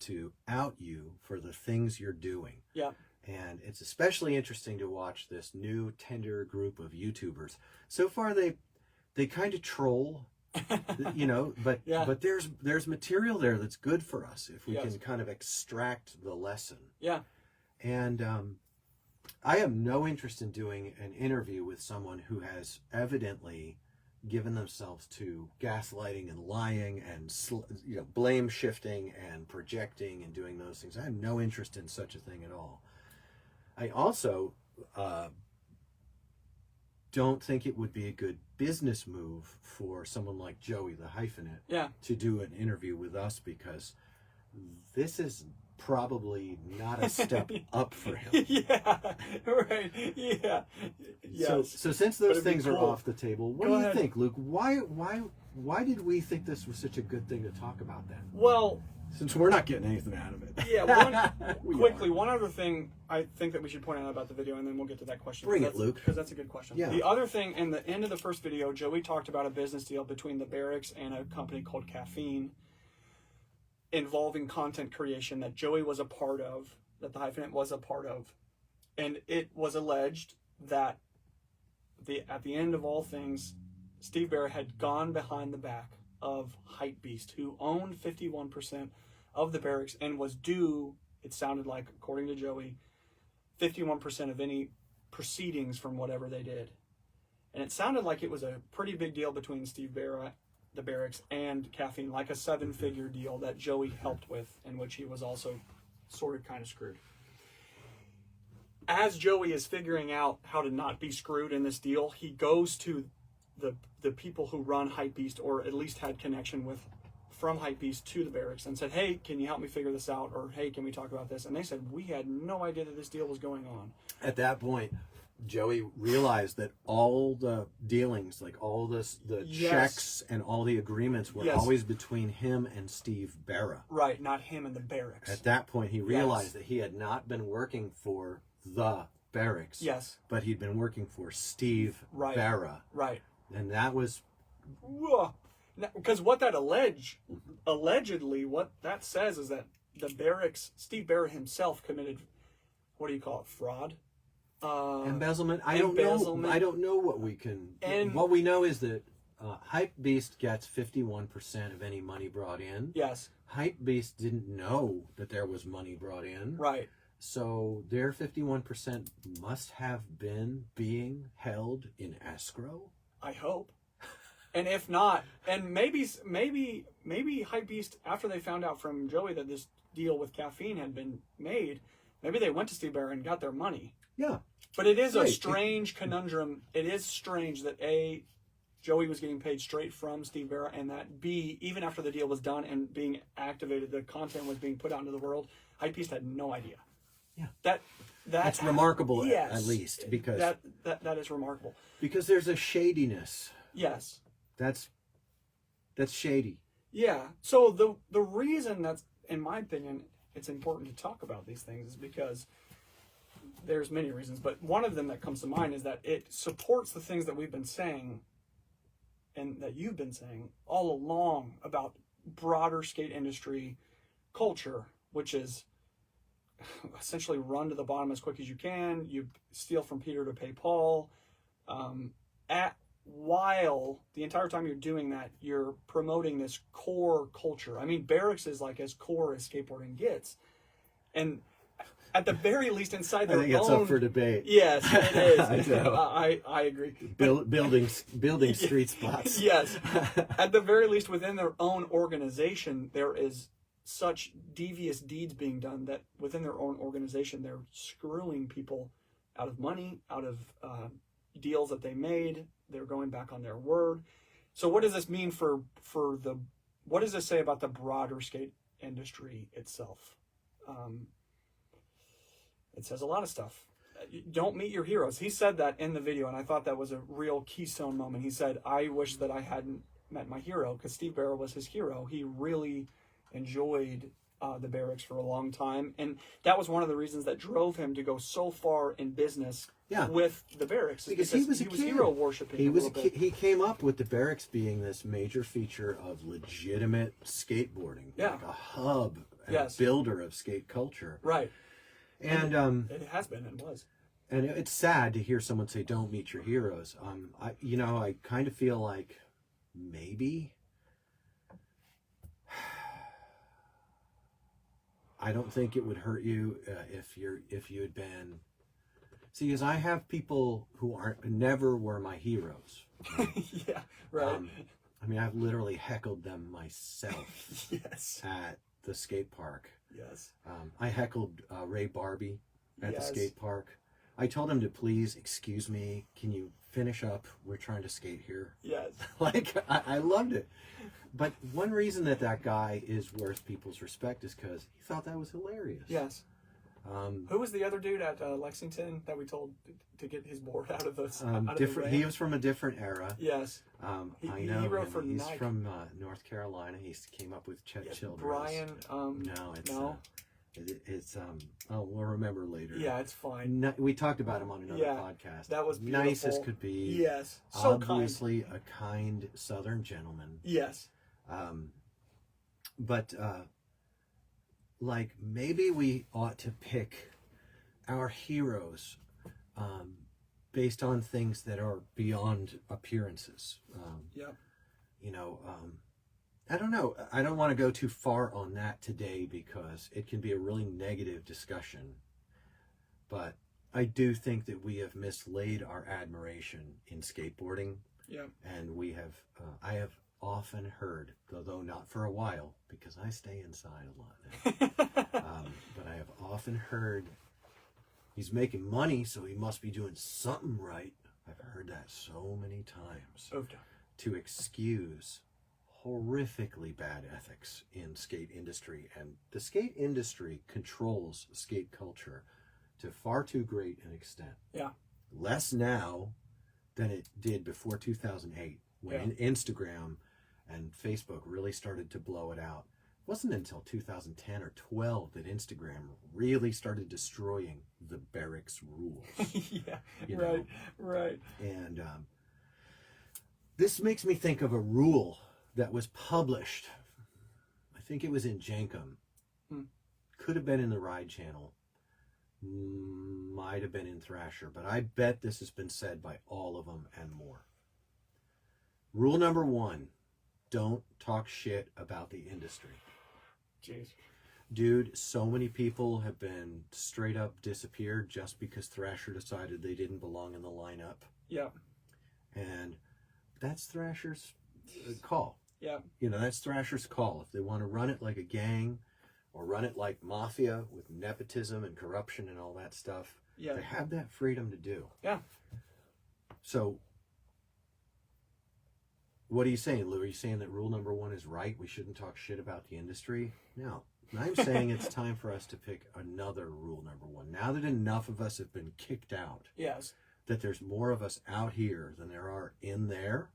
to out you for the things you're doing. Yeah. And it's especially interesting to watch this new tender group of YouTubers. So far they kind of troll, but there's material there that's good for us if we can kind of extract the lesson. Yeah. And I have no interest in doing an interview with someone who has evidently given themselves to gaslighting and lying and blame shifting and projecting and doing those things. I have no interest in such a thing at all. I also don't think it would be a good business move for someone like Joey the Hyphenate to do an interview with us, because this is probably not a step up for him. Yeah, right. Yeah. Yes. So since those things are cool. off the table, what do you think, Luke? Why did we think this was such a good thing to talk about then? Well, since we're not getting anything out of it. Yeah, one other thing I think that we should point out about the video, and then we'll get to that question. Bring it, Luke. Because that's a good question. Yeah. The other thing, in the end of the first video, Joey talked about a business deal between the Barracks and a company called Caffeine involving content creation that Joey was a part of, that the Hyphenate was a part of. And it was alleged that at the end of all things, Steve Barra had gone behind the back of Hypebeast, who owned 51% of the Barracks and was due, it sounded like, according to Joey, 51% of any proceedings from whatever they did. And it sounded like it was a pretty big deal between Steve Barra, the Barracks, and Caffeine, like a 7-figure deal that Joey helped with, in which he was also sort of kind of screwed. As Joey is figuring out how to not be screwed in this deal, he goes to the people who run Hypebeast, or at least had connection with from Hypebeast to the Barracks, and said, hey, can you help me figure this out? Or, hey, can we talk about this? And they said, we had no idea that this deal was going on. At that point, Joey realized that all the dealings, like all the checks and all the agreements were always between him and Steve Barra. Right, not him and the Barracks. At that point, he realized that he had not been working for the Barracks. Yes. But he'd been working for Steve Barra. Right. And that was... Because what that allegedly, what that says is that the Barracks, Steve Barra himself committed, what do you call it, fraud? Embezzlement. I don't know what we can. What we know is that Hypebeast gets 51% of any money brought in. Yes. Hypebeast didn't know that there was money brought in. Right. So their 51% must have been being held in escrow. I hope. And if not, and maybe Hypebeast, after they found out from Joey that this deal with Caffeine had been made, maybe they went to Steve Barra and got their money. Yeah. But it is a strange conundrum. It is strange that A, Joey was getting paid straight from Steve Barra, and that B, even after the deal was done and being activated, the content was being put out into the world, Hypebeast had no idea. Yeah. That's remarkable, at least, because that is remarkable. Because there's a shadiness. Yes. That's shady. Yeah. So the reason that's, in my opinion, it's important to talk about these things is because there's many reasons, but one of them that comes to mind is that it supports the things that we've been saying and that you've been saying all along about broader skate industry culture, which is essentially run to the bottom as quick as you can. You steal from Peter to pay Paul. While the entire time you're doing that, you're promoting this core culture. I mean, Barracks is like as core as skateboarding gets. And at the very least inside their own... I think it's up for debate. Yes, it is. I agree. Building street spots. Yes. At the very least within their own organization, there is such devious deeds being done that within their own organization, they're screwing people out of money, out of deals that they made. They're going back on their word. So what does this mean what does this say about the broader skate industry itself? It says a lot of stuff. Don't meet your heroes. He said that in the video, and I thought that was a real keystone moment. He said, I wish that I hadn't met my hero, because Steve Barra was his hero. He really enjoyed the Barracks for a long time, and that was one of the reasons that drove him to go so far in business with the Barracks, because he was hero worshiping. He came up with the Barracks being this major feature of legitimate skateboarding, like a hub and a builder of skate culture, right? And it has been and was. And it's sad to hear someone say, "Don't meet your heroes." I kind of feel like maybe. I don't think it would hurt you if you had been. See, because I have people who never were my heroes. Yeah, right. I mean, I've literally heckled them myself. Yes. At the skate park. Yes. I heckled Ray Barbie at Yes. the skate park. I told him to please excuse me. Can you finish up? We're trying to skate here. Yes. Like, I loved it. But one reason that guy is worth people's respect is because he thought that was hilarious. Yes. Who was the other dude at Lexington that we told to get his board out of the different. He was from a different era. Yes. I know. He wrote for He's Nike. from North Carolina. He came up with Chet Childress. Brian. No, it's no. It's we'll remember later. Yeah, it's fine. We talked about him on another podcast. That was beautiful. Nice as could be. Yes. So obviously a kind Southern gentleman. Yes. But like, maybe we ought to pick our heroes based on things that are beyond appearances. Yeah. You know, I don't know. I don't want to go too far on that today because it can be a really negative discussion. But I do think that we have mislaid our admiration in skateboarding. Yeah. And we have, I have often heard, though not for a while, because I stay inside a lot now, but I have often heard, he's making money, so he must be doing something right. I've heard that so many times. Okay. To excuse horrifically bad ethics in skate industry. And the skate industry controls skate culture to far too great an extent. Yeah. Less now than it did before 2008, when Instagram and Facebook really started to blow it out. It wasn't until 2010 or 12 that Instagram really started destroying the barracks rules. Yeah, right, right. And this makes me think of a rule that was published. I think it was in Jankum. Could have been in the Ride Channel. Might have been in Thrasher, but I bet this has been said by all of them and more. Rule number 1, don't talk shit about the industry. Jeez. Dude, so many people have been straight up disappeared just because Thrasher decided they didn't belong in the lineup. Yeah. And that's Thrasher's call. Yeah. You know, that's Thrasher's call. If they want to run it like a gang or run it like mafia with nepotism and corruption and all that stuff, they have that freedom to do. Yeah. So, what are you saying, Lou? Are you saying that rule number 1 is right? We shouldn't talk shit about the industry? No. I'm saying it's time for us to pick another rule number 1. Now that enough of us have been kicked out, yes, that there's more of us out here than there are in there.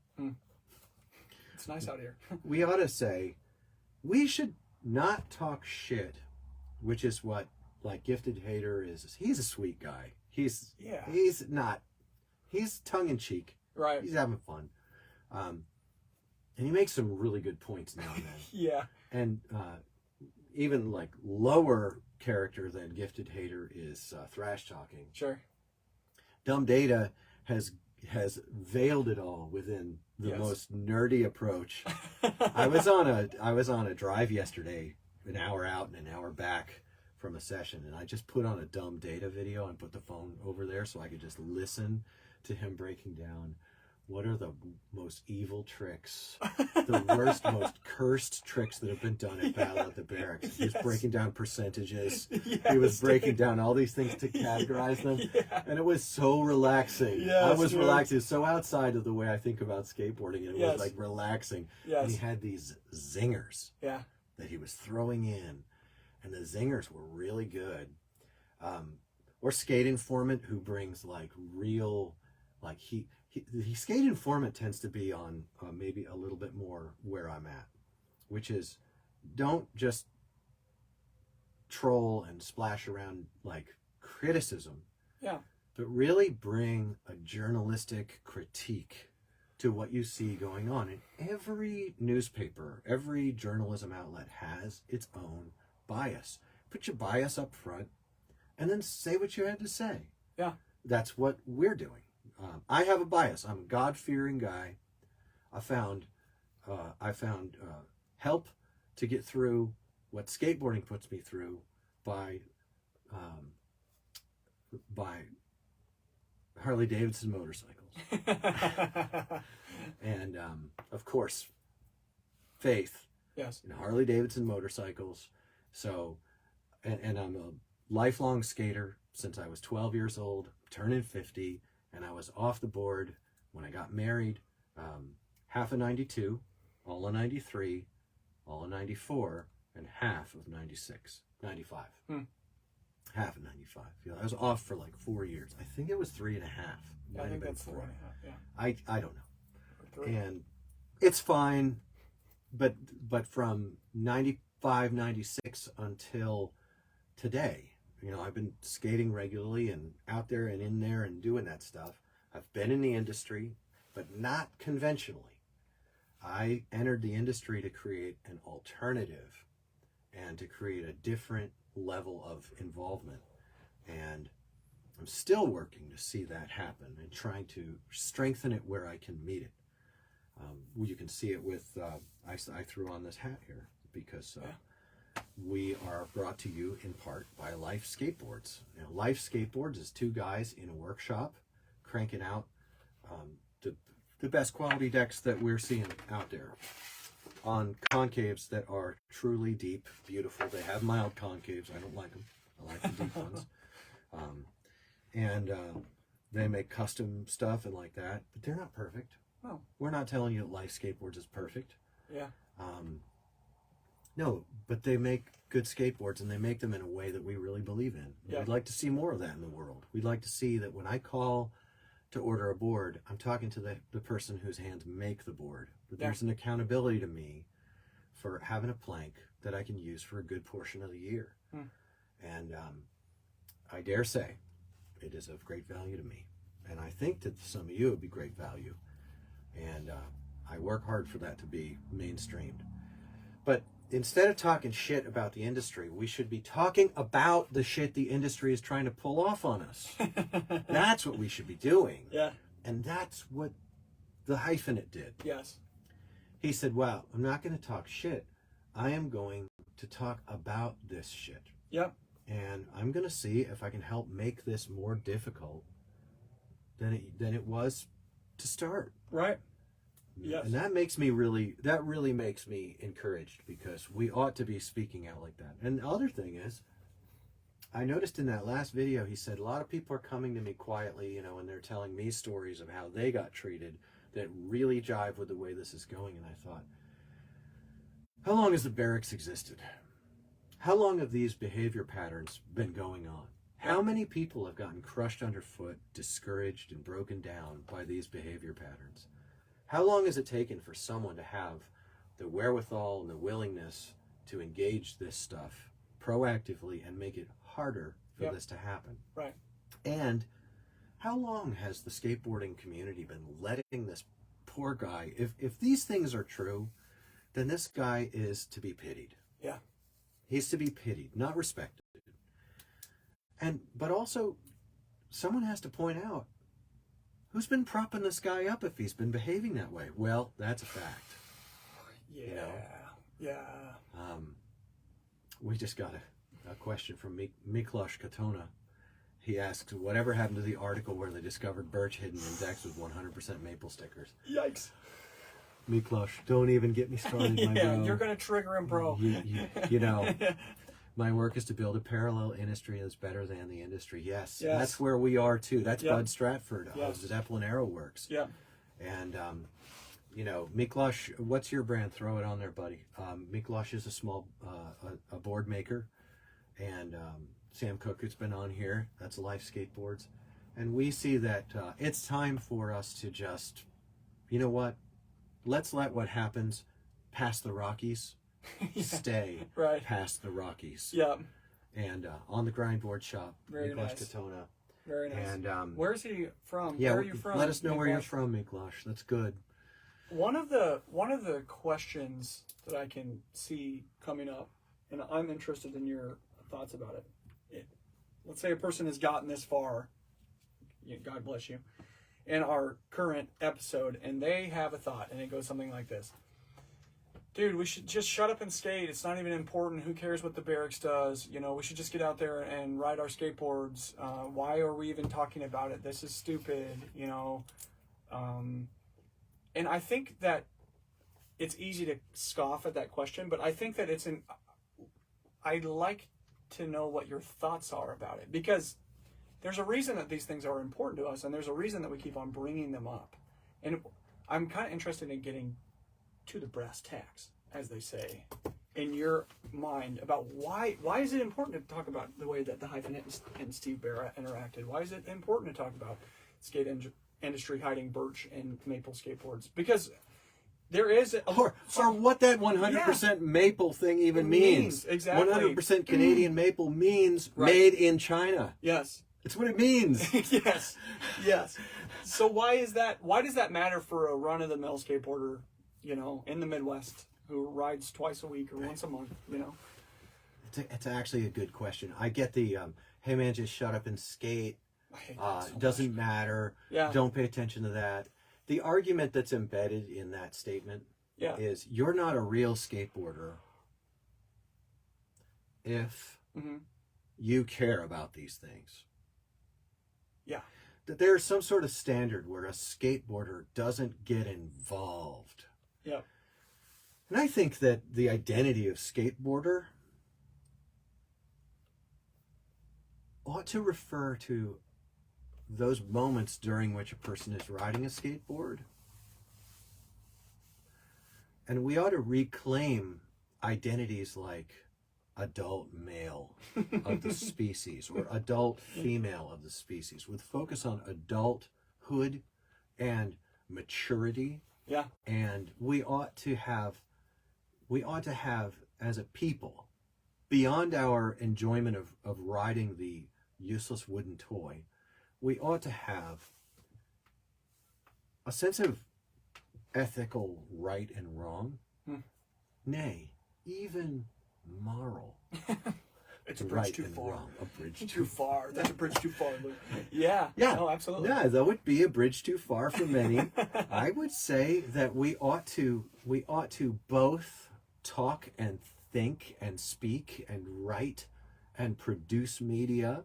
It's nice out here. We ought to say, we should not talk shit, which is what, like, Gifted Hater is. He's a sweet guy. He's tongue-in-cheek. Right. He's having fun. And he makes some really good points now and then. Yeah. And even like lower character than Gifted Hater is Thrash Talking. Sure. Dumb Data has veiled it all within the most nerdy approach. I was on a drive yesterday, an hour out and an hour back from a session, and I just put on a Dumb Data video and put the phone over there so I could just listen to him breaking down what are the most evil tricks, the worst, most cursed tricks that have been done at Battle at the Barracks. He was breaking down percentages. He was breaking down all these things to categorize them. And it was so relaxing. I was relaxed. It was so outside of the way I think about skateboarding. And it was like relaxing. And he had these zingers that he was throwing in. And the zingers were really good. Or Skate Informant, who brings like real, like the Skate Informant tends to be on maybe a little bit more where I'm at, which is don't just troll and splash around like criticism, but really bring a journalistic critique to what you see going on. And every newspaper, every journalism outlet has its own bias. Put your bias up front and then say what you had to say. Yeah. That's what we're doing. I have a bias. I'm a God-fearing guy. I found help to get through what skateboarding puts me through by Harley Davidson motorcycles. And of course, faith Yes. in Harley Davidson motorcycles. So, and I'm a lifelong skater since I was 12 years old, turning 50, and I was off the board when I got married. Half of 92, all of 93, all of 94, and half of 96, 95. Half of 95. Yeah, I was off for like 4 years. I think it was 3.5. I think that's 4.5. Yeah. I don't know. Or 3. And it's fine, but from 95, 96 until today, you know, I've been skating regularly and out there and in there and doing that stuff. I've been in the industry, but not conventionally. I entered the industry to create an alternative and to create a different level of involvement. And I'm still working to see that happen and trying to strengthen it where I can meet it. You can see it with, I threw on this hat here because we are brought to you in part by Life Skateboards. You know, Life Skateboards is 2 guys in a workshop cranking out the best quality decks that we're seeing out there on concaves that are truly deep, beautiful. They have mild concaves. I don't like them. I like the deep ones. And they make custom stuff and like that, but they're not perfect. Oh. We're not telling you that Life Skateboards is perfect. Yeah. No, but they make good skateboards and they make them in a way that we really believe in. Yeah. We'd like to see more of that in the world. We'd like to see that when I call to order a board, I'm talking to the person whose hands make the board. That there's an accountability to me for having a plank that I can use for a good portion of the year. And I dare say it is of great value to me. And I think that some of you it would be great value. And I work hard for that to be mainstreamed. But instead of talking shit about the industry, we should be talking about the shit the industry is trying to pull off on us. That's what we should be doing. Yeah. And that's what the Hyphenate did. Yes. He said, wow, I'm not going to talk shit. I am going to talk about this shit. Yep. And I'm going to see if I can help make this more difficult than it was to start. Right. Yes. And that really makes me encouraged because we ought to be speaking out like that. And the other thing is, I noticed in that last video, he said a lot of people are coming to me quietly, you know, and they're telling me stories of how they got treated that really jive with the way this is going. And I thought, how long has the barracks existed? How long have these behavior patterns been going on? How many people have gotten crushed underfoot, discouraged, and broken down by these behavior patterns? How long has it taken for someone to have the wherewithal and the willingness to engage this stuff proactively and make it harder for this to happen? Right. And how long has the skateboarding community been letting this poor guy, if these things are true, then this guy is to be pitied. Yeah. He's to be pitied, not respected. But also, someone has to point out, who's been propping this guy up if he's been behaving that way? Well, that's a fact. Yeah. You know? Yeah. We just got a question from Miklos Katona. He asks, whatever happened to the article where they discovered birch hidden in decks with 100% maple stickers? Yikes. Miklos, don't even get me started, my bro. You're going to trigger him, bro. You know, my work is to build a parallel industry that's better than the industry. Yes. That's where we are, too. That's Bud Stratford, how Zeppelin Arrow works. Yeah. And, you know, Miklos, what's your brand? Throw it on there, buddy. Miklos is a small a board maker. And Sam Cook, who's been on here, that's Life Skateboards. And we see that it's time for us to just, you know what? Let's let what happens past the Rockies stay past the Rockies. Yeah. And on the Grindboard Shop, Very Miklos nice. Katona. Very nice. And where's he from? Yeah, where are you from? let us know where Miklos? you're from, Miklos. That's good. One of the questions that I can see coming up, and I'm interested in your thoughts about it. Let's say a person has gotten this far, God bless you, in our current episode, and they have a thought, and it goes something like this. dude, we should just shut up and skate. It's not even important. Who cares what the barracks does? You know, we should just get out there and ride our skateboards. Why are we even talking about it? This is stupid, you know. And I think that it's easy to scoff at that question, but I think that I'd like to know what your thoughts are about it, because there's a reason that these things are important to us, and there's a reason that we keep on bringing them up. And I'm kind of interested in getting to the brass tacks, as they say, in your mind about why is it important to talk about the way that the Hyphenate and Steve Barra interacted? Why is it important to talk about skate industry hiding birch and maple skateboards? Because there is or what that 100% maple thing even means. Exactly. 100% Canadian maple means made in China. Yes. It's what it means. Yes. So why is that? Why does that matter for a run-of-the-mill skateboarder, you know, in the Midwest who rides twice a week or once a month, you know? It's actually a good question. I get the, hey man, just shut up and skate. I hate that so doesn't matter. Yeah. Don't pay attention to that. The argument that's embedded in that statement is you're not a real skateboarder if you care about these things. Yeah. That there's some sort of standard where a skateboarder doesn't get involved. Yeah. And I think that the identity of skateboarder ought to refer to those moments during which a person is riding a skateboard. And we ought to reclaim identities like adult male of the species or adult female of the species, with focus on adulthood and maturity. Yeah. And we ought to have as a people, beyond our enjoyment of riding the useless wooden toy, we ought to have a sense of ethical right and wrong, nay, even moral. It's a bridge right too and far. wrong. A bridge Too far. That's a bridge too far, Luke. Yeah. Yeah. No, absolutely. Yeah, though it be a bridge too far for many, I would say that we ought to both talk and think and speak and write and produce media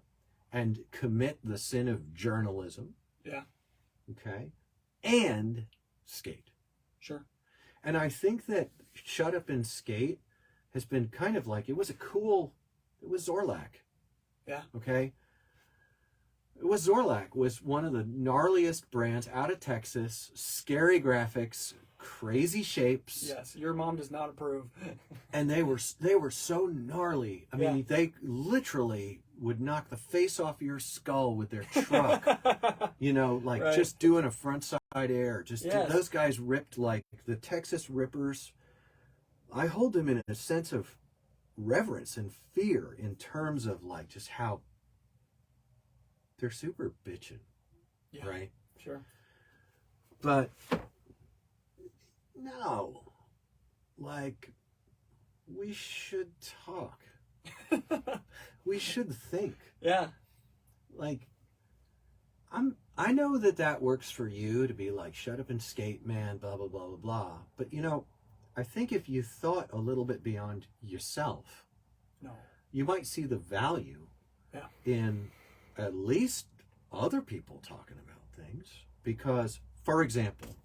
and commit the sin of journalism. Yeah. Okay. And skate. Sure. And I think that Shut Up and Skate has been kind of like, it was Zorlak. Yeah. Okay. Zorlak was one of the gnarliest brands out of Texas, scary graphics, crazy shapes. Yes, your mom does not approve. And they were so gnarly. I mean, they literally would knock the face off your skull with their truck. You know, like just doing a front side air. Those guys ripped like the Texas Rippers. I hold them in a sense of reverence and fear in terms of like just how they're super bitchin', right? Sure. But no, like, we should talk. We should think. Yeah. Like, I know that works for you to be like, shut up and skate, man, blah, blah, blah, blah, blah. But, you know, I think if you thought a little bit beyond yourself, you might see the value in at least other people talking about things. Because, for example,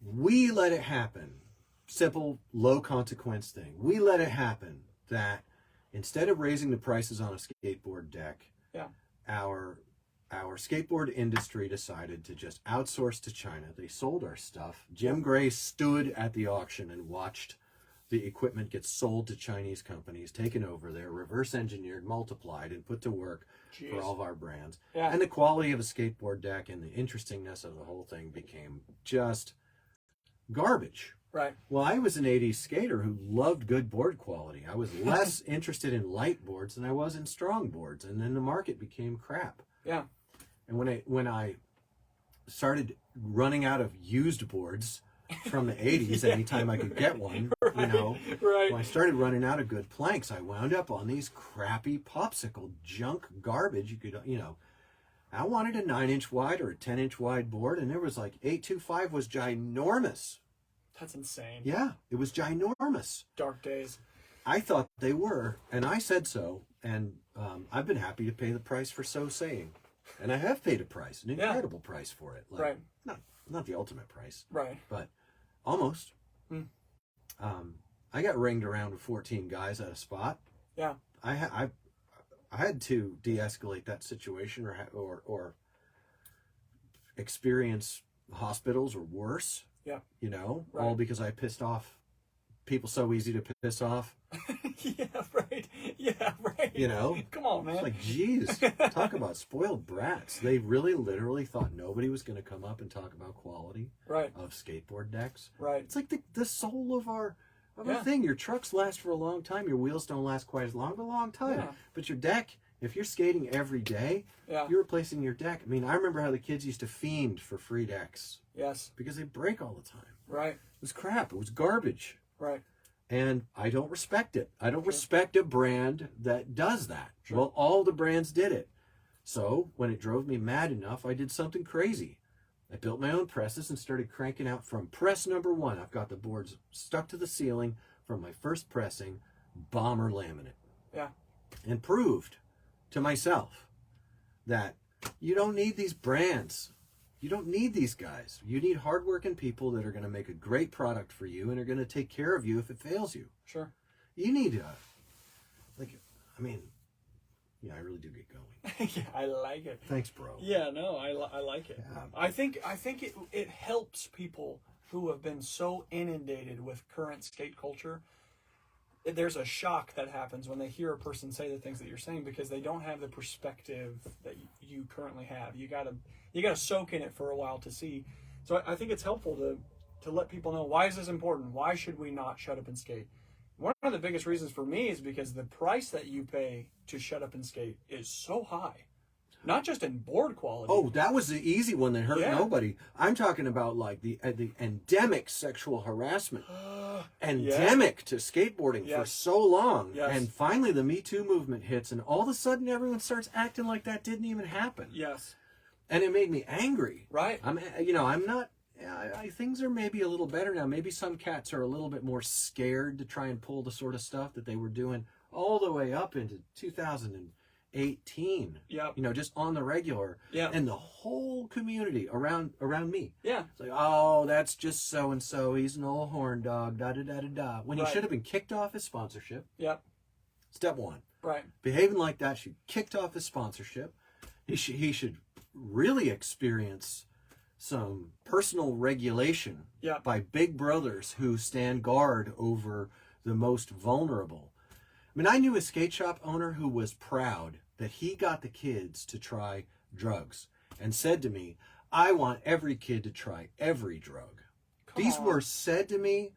we let it happen. Simple, low consequence thing. We let it happen that instead of raising the prices on a skateboard deck, our skateboard industry decided to just outsource to China. They sold our stuff. Jim Gray stood at the auction and watched the equipment get sold to Chinese companies, taken over there, reverse engineered, multiplied, and put to work for all of our brands. Yeah. And the quality of a skateboard deck and the interestingness of the whole thing became just garbage. Right. Well, I was an 80s skater who loved good board quality. I was less interested in light boards than I was in strong boards, and then the market became crap. Yeah. And when I started running out of used boards from the 80s, anytime I could get one, you know, when I started running out of good planks, I wound up on these crappy popsicle junk garbage. You could, you know, I wanted a 9-inch wide or a 10-inch wide board, and there was like 825 was ginormous. That's insane. Yeah, it was ginormous. Dark days. I thought they were, and I said so, and I've been happy to pay the price for so saying. And I have paid a price, an incredible price for it. Like, right. Not the ultimate price. Right. But almost. I got ringed around with 14 guys at a spot. Yeah. I had to de-escalate that situation or experience hospitals or worse. Yeah. You know, right. all because I pissed off people so easy to piss off. Yeah, right. Yeah, right. You know? Come on, man. It's like, geez, talk about spoiled brats. They really literally thought nobody was going to come up and talk about quality of skateboard decks. Right. It's like the soul of our thing. Your trucks last for a long time. Your wheels don't last quite as long, but a long time. Yeah. But your deck, if you're skating every day, you're replacing your deck. I mean, I remember how the kids used to fiend for free decks. Yes. Because they break all the time. Right. It was crap. It was garbage. Right. And I don't respect it. I don't respect a brand that does that. Sure. Well, all the brands did it. So when it drove me mad enough, I did something crazy. I built my own presses and started cranking out from press number 1. I've got the boards stuck to the ceiling from my first pressing, bomber laminate. Yeah. And proved to myself that you don't need these brands. You don't need these guys. You need hardworking people that are going to make a great product for you and are going to take care of you if it fails you. Sure. You need I really do get going. Yeah, I like it. Thanks, bro. Yeah, no, I like it. Yeah. I think it helps people who have been so inundated with current skate culture. There's a shock that happens when they hear a person say the things that you're saying because they don't have the perspective that you currently have. You gotta soak in it for a while to see. So I think it's helpful to let people know, why is this important? Why should we not shut up and skate? One of the biggest reasons for me is because the price that you pay to shut up and skate is so high. Not just in board quality. Oh, that was the easy one that hurt nobody. I'm talking about like the endemic sexual harassment. Endemic to skateboarding for so long. Yes. And finally the Me Too movement hits and all of a sudden everyone starts acting like that didn't even happen. Yes. And it made me angry. Right. I'm not... things are maybe a little better now. Maybe some cats are a little bit more scared to try and pull the sort of stuff that they were doing all the way up into 2018. Yeah. Just on the regular. Yeah. And the whole community around me. Yeah. It's like, oh, that's just so and so. He's an old horn dog. Da da da da da. When he should have been kicked off his sponsorship. Yeah. Step 1. Right. Behaving like that, should kicked off his sponsorship. He should really experience some personal regulation by big brothers who stand guard over the most vulnerable. I mean, I knew a skate shop owner who was proud that he got the kids to try drugs and said to me, I want every kid to try every drug. These were said to me.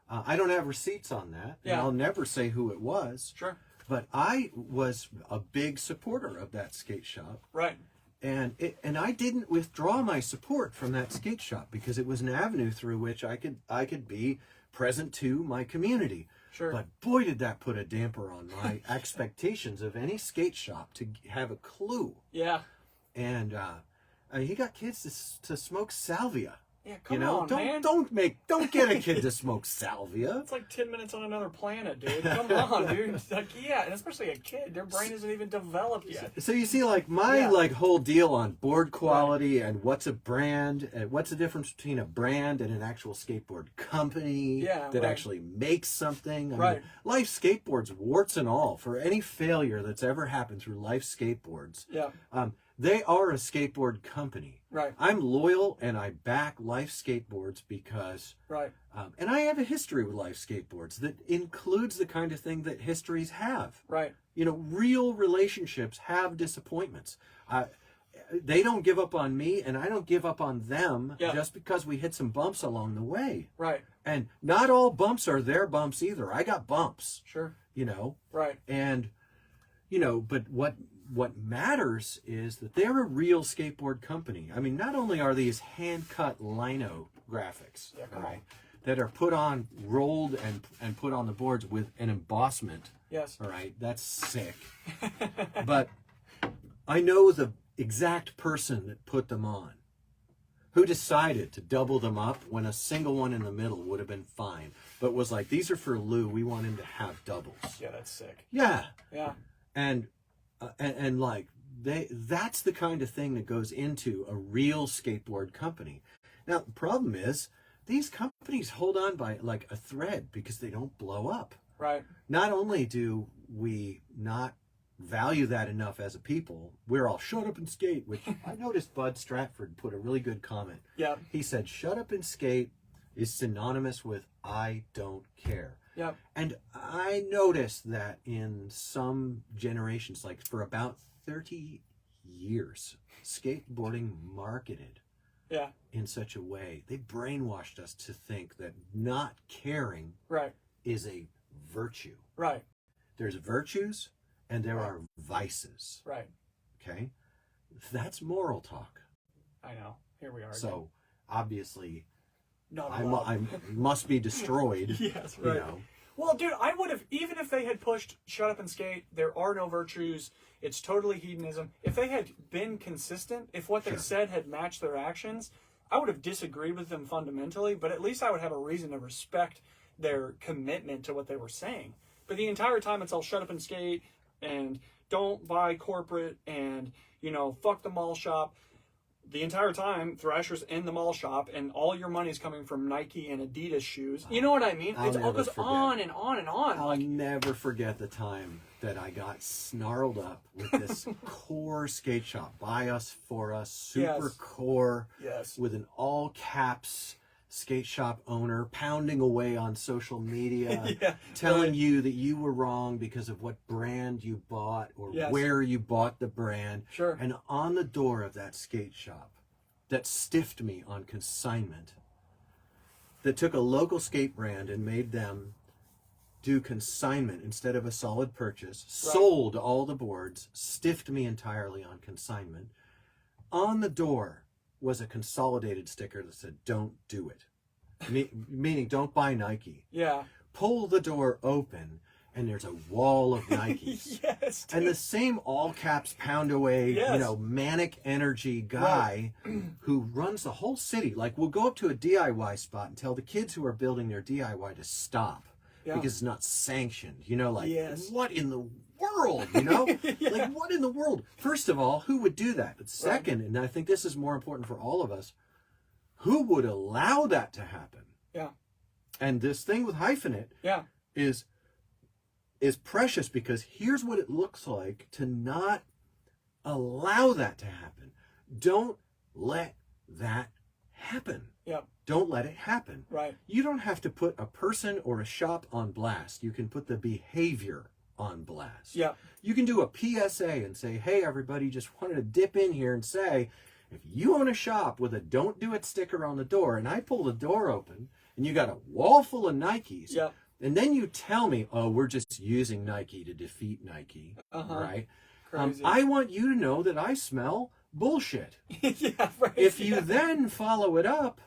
I don't have receipts on that, and I'll never say who it was. Sure. But I was a big supporter of that skate shop. Right. And I didn't withdraw my support from that skate shop because it was an avenue through which I could be present to my community. Sure. But boy, did that put a damper on my expectations of any skate shop to have a clue. Yeah. And he got kids to smoke salvia. Yeah, come on, man. Don't get a kid to smoke salvia. It's like 10 minutes on another planet, dude. Come on, dude. It's like, and especially a kid. Their brain isn't even developed yet. So you see, like, my whole deal on board quality and what's a brand, and what's the difference between a brand and an actual skateboard company that actually makes something. I mean, Life Skateboards, warts and all, for any failure that's ever happened through Life Skateboards. Yeah. They are a skateboard company. Right. I'm loyal and I back Life Skateboards because... Right. And I have a history with Life Skateboards that includes the kind of thing that histories have. Right. Real relationships have disappointments. They don't give up on me and I don't give up on them just because we hit some bumps along the way. Right. And not all bumps are their bumps either. I got bumps. Sure. Right. And, but what matters is that they're a real skateboard company. I mean, not only are these hand-cut lino graphics, that are put on, rolled, and put on the boards with an embossment. Yes. All right, that's sick. But I know the exact person that put them on, Who decided to double them up when a single one in the middle would have been fine, but was like, these are for Lew. We want him to have doubles. Yeah, that's sick. Yeah. Yeah. And like that's the kind of thing that goes into a real skateboard company. Now, the problem is these companies hold on by like a thread because they don't blow up. Right. Not only do we not value that enough as a people, we're all shut up and skate, which I noticed Bud Stratford put a really good comment. Yeah. He said, shut up and skate is synonymous with I don't care. Yeah. And I noticed that in some generations, like for about 30 years, skateboarding marketed in such a way, they brainwashed us to think that not caring is a virtue. Right. There's virtues and there are vices. Right. Okay? That's moral talk. I know. Here we are. So, obviously, not I must be destroyed. Yes, right. You know. Well, dude, I would have, even if they had pushed shut up and skate, there are no virtues, it's totally hedonism. If they had been consistent, if what they said had matched their actions, I would have disagreed with them fundamentally, but at least I would have a reason to respect their commitment to what they were saying. But the entire time it's all shut up and skate and don't buy corporate and, you know, fuck the mall shop. The entire time, Thrasher's in the mall shop, and all your money's coming from Nike and Adidas shoes. You know what I mean? It all goes on and on and on. I'll never forget the time that I got snarled up with this core skate shop. By us, for us, super core, with an all caps skate shop owner pounding away on social media, telling you that you were wrong because of what brand you bought or where you bought the brand. Sure. And on the door of that skate shop that stiffed me on consignment, that took a local skate brand and made them do consignment instead of a solid purchase, sold all the boards, stiffed me entirely on consignment. On the door was a consolidated sticker that said, don't do it. Meaning, don't buy Nike. Yeah. Pull the door open, and there's a wall of Nikes. Yes, dude. And the same all caps pound away, you know, manic energy guy who runs the whole city. Like, we'll go up to a DIY spot and tell the kids who are building their DIY to stop because it's not sanctioned. You know, like, what in the world, you know? Like, what in the world? First of all, who would do that? But second, and I think this is more important for all of us, who would allow that to happen? Yeah. And this thing with Hyphenate is precious because here's what it looks like to not allow that to happen. Don't let that happen. Yep. Don't let it happen. Right. You don't have to put a person or a shop on blast. You can put the behavior on blast. Yeah. You can do a PSA and say, hey, everybody, just wanted to dip in here and say, if you own a shop with a don't do it sticker on the door and I pull the door open and you got a wall full of Nikes, and then you tell me, oh, we're just using Nike to defeat Nike, right? I want you to know that I smell bullshit. If you then follow it up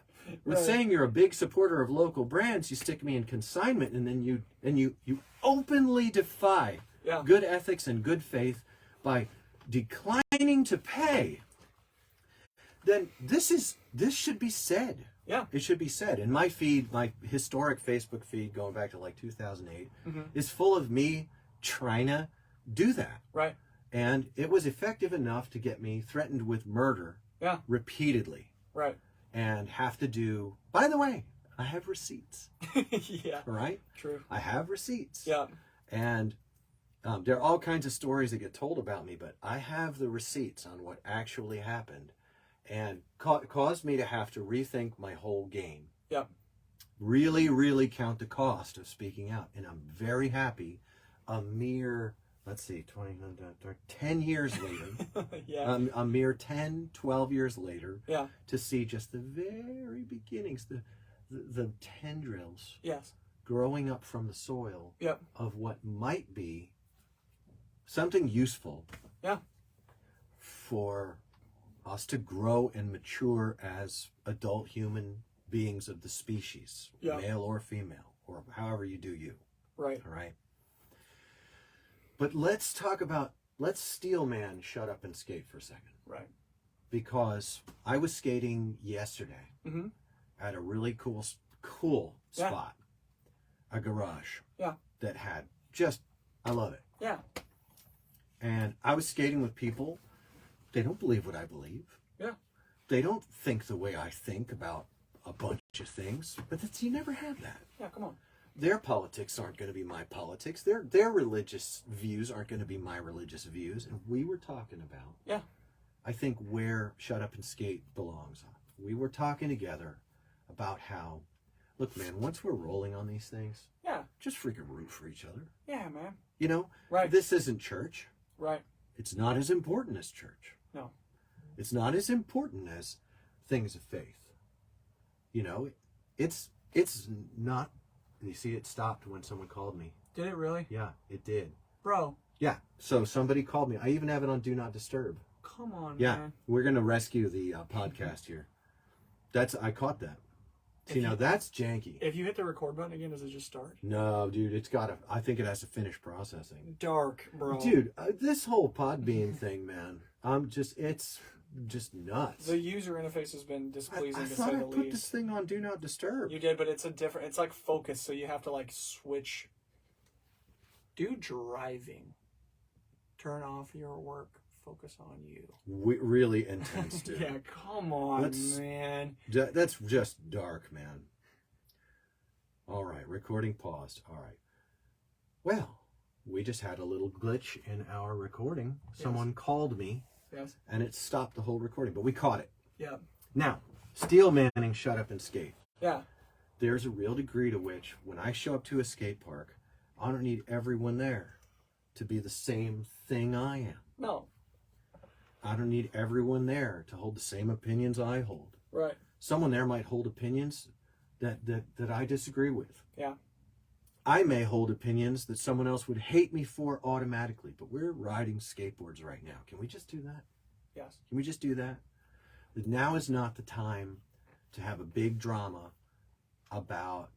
with saying you're a big supporter of local brands, you stick me in consignment, and then you openly defy good ethics and good faith by declining to pay, then this should be said. Yeah. It should be said. And my feed, my historic Facebook feed going back to like 2008, is full of me trying to do that. Right. And it was effective enough to get me threatened with murder repeatedly. Right. And have to do, by the way, I have receipts. Right? True. I have receipts. Yeah. And there are all kinds of stories that get told about me, but I have the receipts on what actually happened. And caused me to have to rethink my whole game. Yep. Really, really count the cost of speaking out. And I'm very happy a mere, 10 years later, a mere 10, 12 years later, to see just the very beginnings, the tendrils growing up from the soil of what might be something useful for us to grow and mature as adult human beings of the species, male or female, or however you do you. Right. All right. But let's talk about, let's steel man shut up and skate for a second. Right. because I was skating yesterday at a really cool spot, a garage that had I love it. Yeah. And I was skating with people. They don't believe what I believe. Yeah. They don't think the way I think about a bunch of things. But you never have that. Yeah, come on. Their politics aren't going to be my politics. Their religious views aren't going to be my religious views. And we were talking about, I think, where Shut Up and Skate belongs. We were talking together about how, look, man, once we're rolling on these things, just freaking root for each other. Yeah, man. You know, right? This isn't church. Right. It's not as important as church. No. It's not as important as things of faith. You know, it's not. You see, it stopped when someone called me. Did it really? Yeah, it did. Bro. Yeah. So somebody called me. I even have it on Do Not Disturb. Come on, man. We're gonna rescue the podcast here. I caught that. See, now that's janky. If you hit the record button again, does it just start? No, dude, I think it has to finish processing. Dark, bro. Dude, this whole Podbean thing, man, it's just nuts. The user interface has been displeasing to say the least. I thought I put this thing on Do Not Disturb. You did, but it's it's like focus, so you have to like switch. Do driving. Turn off your work. Focus on you. Really intense, dude. Yeah, come on, man. That's just dark, man. All right, recording paused. All right. Well, we just had a little glitch in our recording. Yes. Someone called me. Yes. And it stopped the whole recording, but we caught it. Yeah. Now, Steel Manning, Shut Up and Skate. Yeah. There's a real degree to which, when I show up to a skate park, I don't need everyone there to be the same thing I am. No. I don't need everyone there to hold the same opinions I hold. Right. Someone there might hold opinions that I disagree with. Yeah. I may hold opinions that someone else would hate me for automatically, but we're riding skateboards right now. Can we just do that? Yes. Can we just do that? Now is not the time to have a big drama about,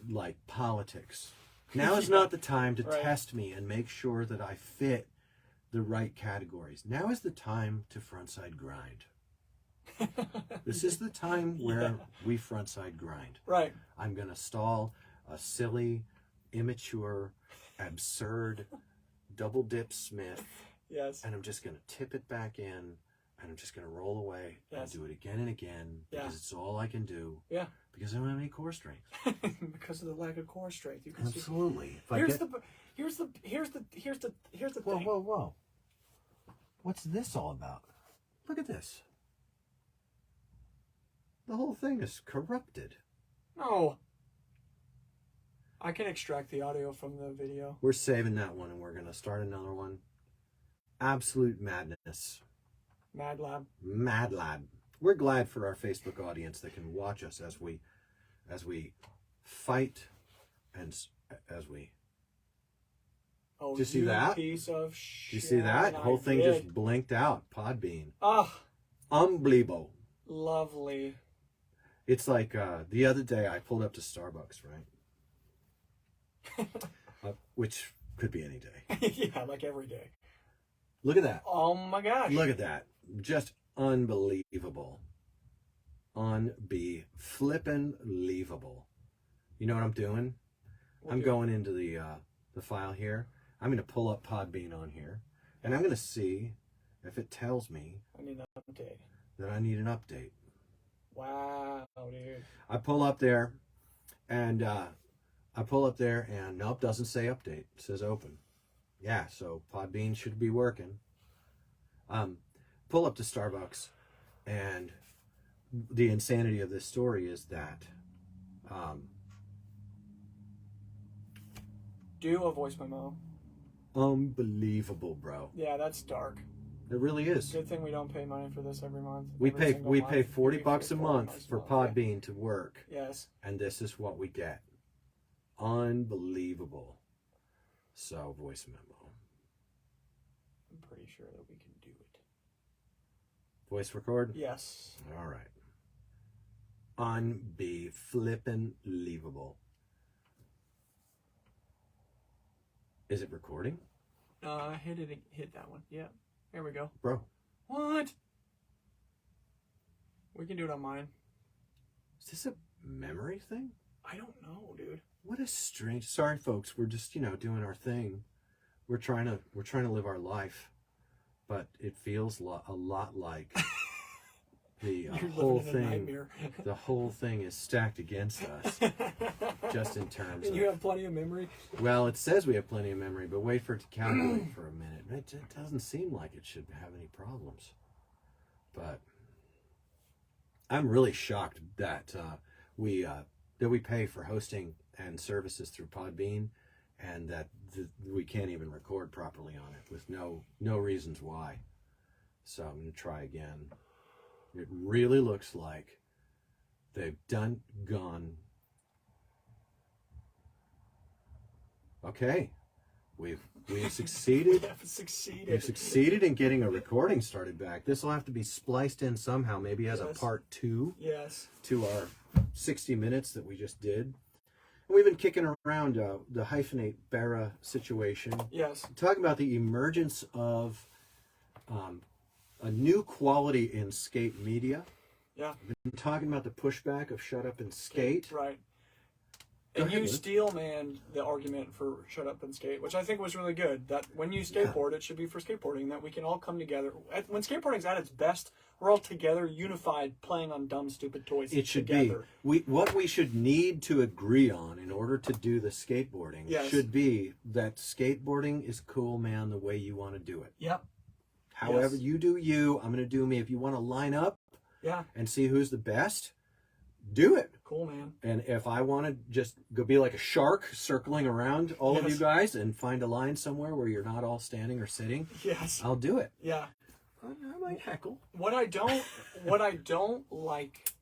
like, politics. Now is not the time to test me and make sure that I fit the right categories. Now is the time to frontside grind. This is the time where we frontside grind. Right. I'm going to stall a silly, immature, absurd double dip Smith. Yes. And I'm just going to tip it back in, and I'm just going to roll away and do it again and again because it's all I can do. Yeah. Because I don't have any core strength. Because of the lack of core strength. You can Absolutely. Here's the thing. Whoa. What's this all about? Look at this. The whole thing is corrupted. No. I can extract the audio from the video. We're saving that one and we're going to start another one. Absolute madness. Mad Lab. Mad Lab. We're glad for our Facebook audience that can watch us as we fight and as we... Oh, did you see that? Piece of shit. Did you see that? The whole thing just blinked out. Podbean. Oh. Unbelievable. Lovely. It's like the other day I pulled up to Starbucks, right? Which could be any day. Yeah, like every day. Look at that. Oh my gosh. Look at that. Just unbelievable. Flippin'-leavable. You know what I'm doing? I'm going into the file here. I'm going to pull up Podbean on here, and I'm going to see if it tells me I need an update. That I need an update. Wow, dude. I pull up there, and nope, doesn't say update. It says open. Yeah, so Podbean should be working. Pull up to Starbucks, and the insanity of this story is that do a voice memo. Unbelievable, bro. Yeah, that's dark. It really is. Good thing we don't pay money for this every month. We pay $40 a month for Podbean to work. Yes. And this is what we get. Unbelievable. So, voice memo. I'm pretty sure that we can do it. Voice record? Yes. All right. Flippin'-leavable. Is it recording? Hit that one. Yeah. There we go. Bro. What? We can do it on mine. Is this a memory thing? I don't know, dude. What a strange. Sorry, folks. We're just doing our thing. We're trying to live our life, but it feels a lot like the whole thing. The whole thing is stacked against us, just in terms. And you have plenty of memory. Well, it says we have plenty of memory, but wait for it to calculate for a minute. It doesn't seem like it should have any problems. But I'm really shocked that we pay for hosting and services through Podbean, and that we can't even record properly on it with no reasons why. So I'm going to try again. It really looks like they've gone. Okay, we've succeeded. We've succeeded in getting a recording started back. This will have to be spliced in somehow, maybe as a part 2. Yes. To our 60 minutes that we just did. And we've been kicking around the Hyphenate Barra situation. Yes. Talking about the emergence of a new quality in skate media. Yeah. We've been talking about the pushback of shut up and skate. Right. And you steel-manned the argument for shut up and skate, which I think was really good. That when you skateboard, it should be for skateboarding, that we can all come together. When skateboarding's at its best, we're all together, unified, playing on dumb, stupid toys. It should together. be. What we should need to agree on in order to do the skateboarding should be that skateboarding is cool, man, the way you want to do it. Yep. However you do you, I'm going to do me. If you want to line up and see who's the best, do it. Cool, man. And if I want to just go be like a shark circling around all of you guys and find a line somewhere where you're not all standing or sitting, I'll do it. Yeah. I might heckle. What I don't like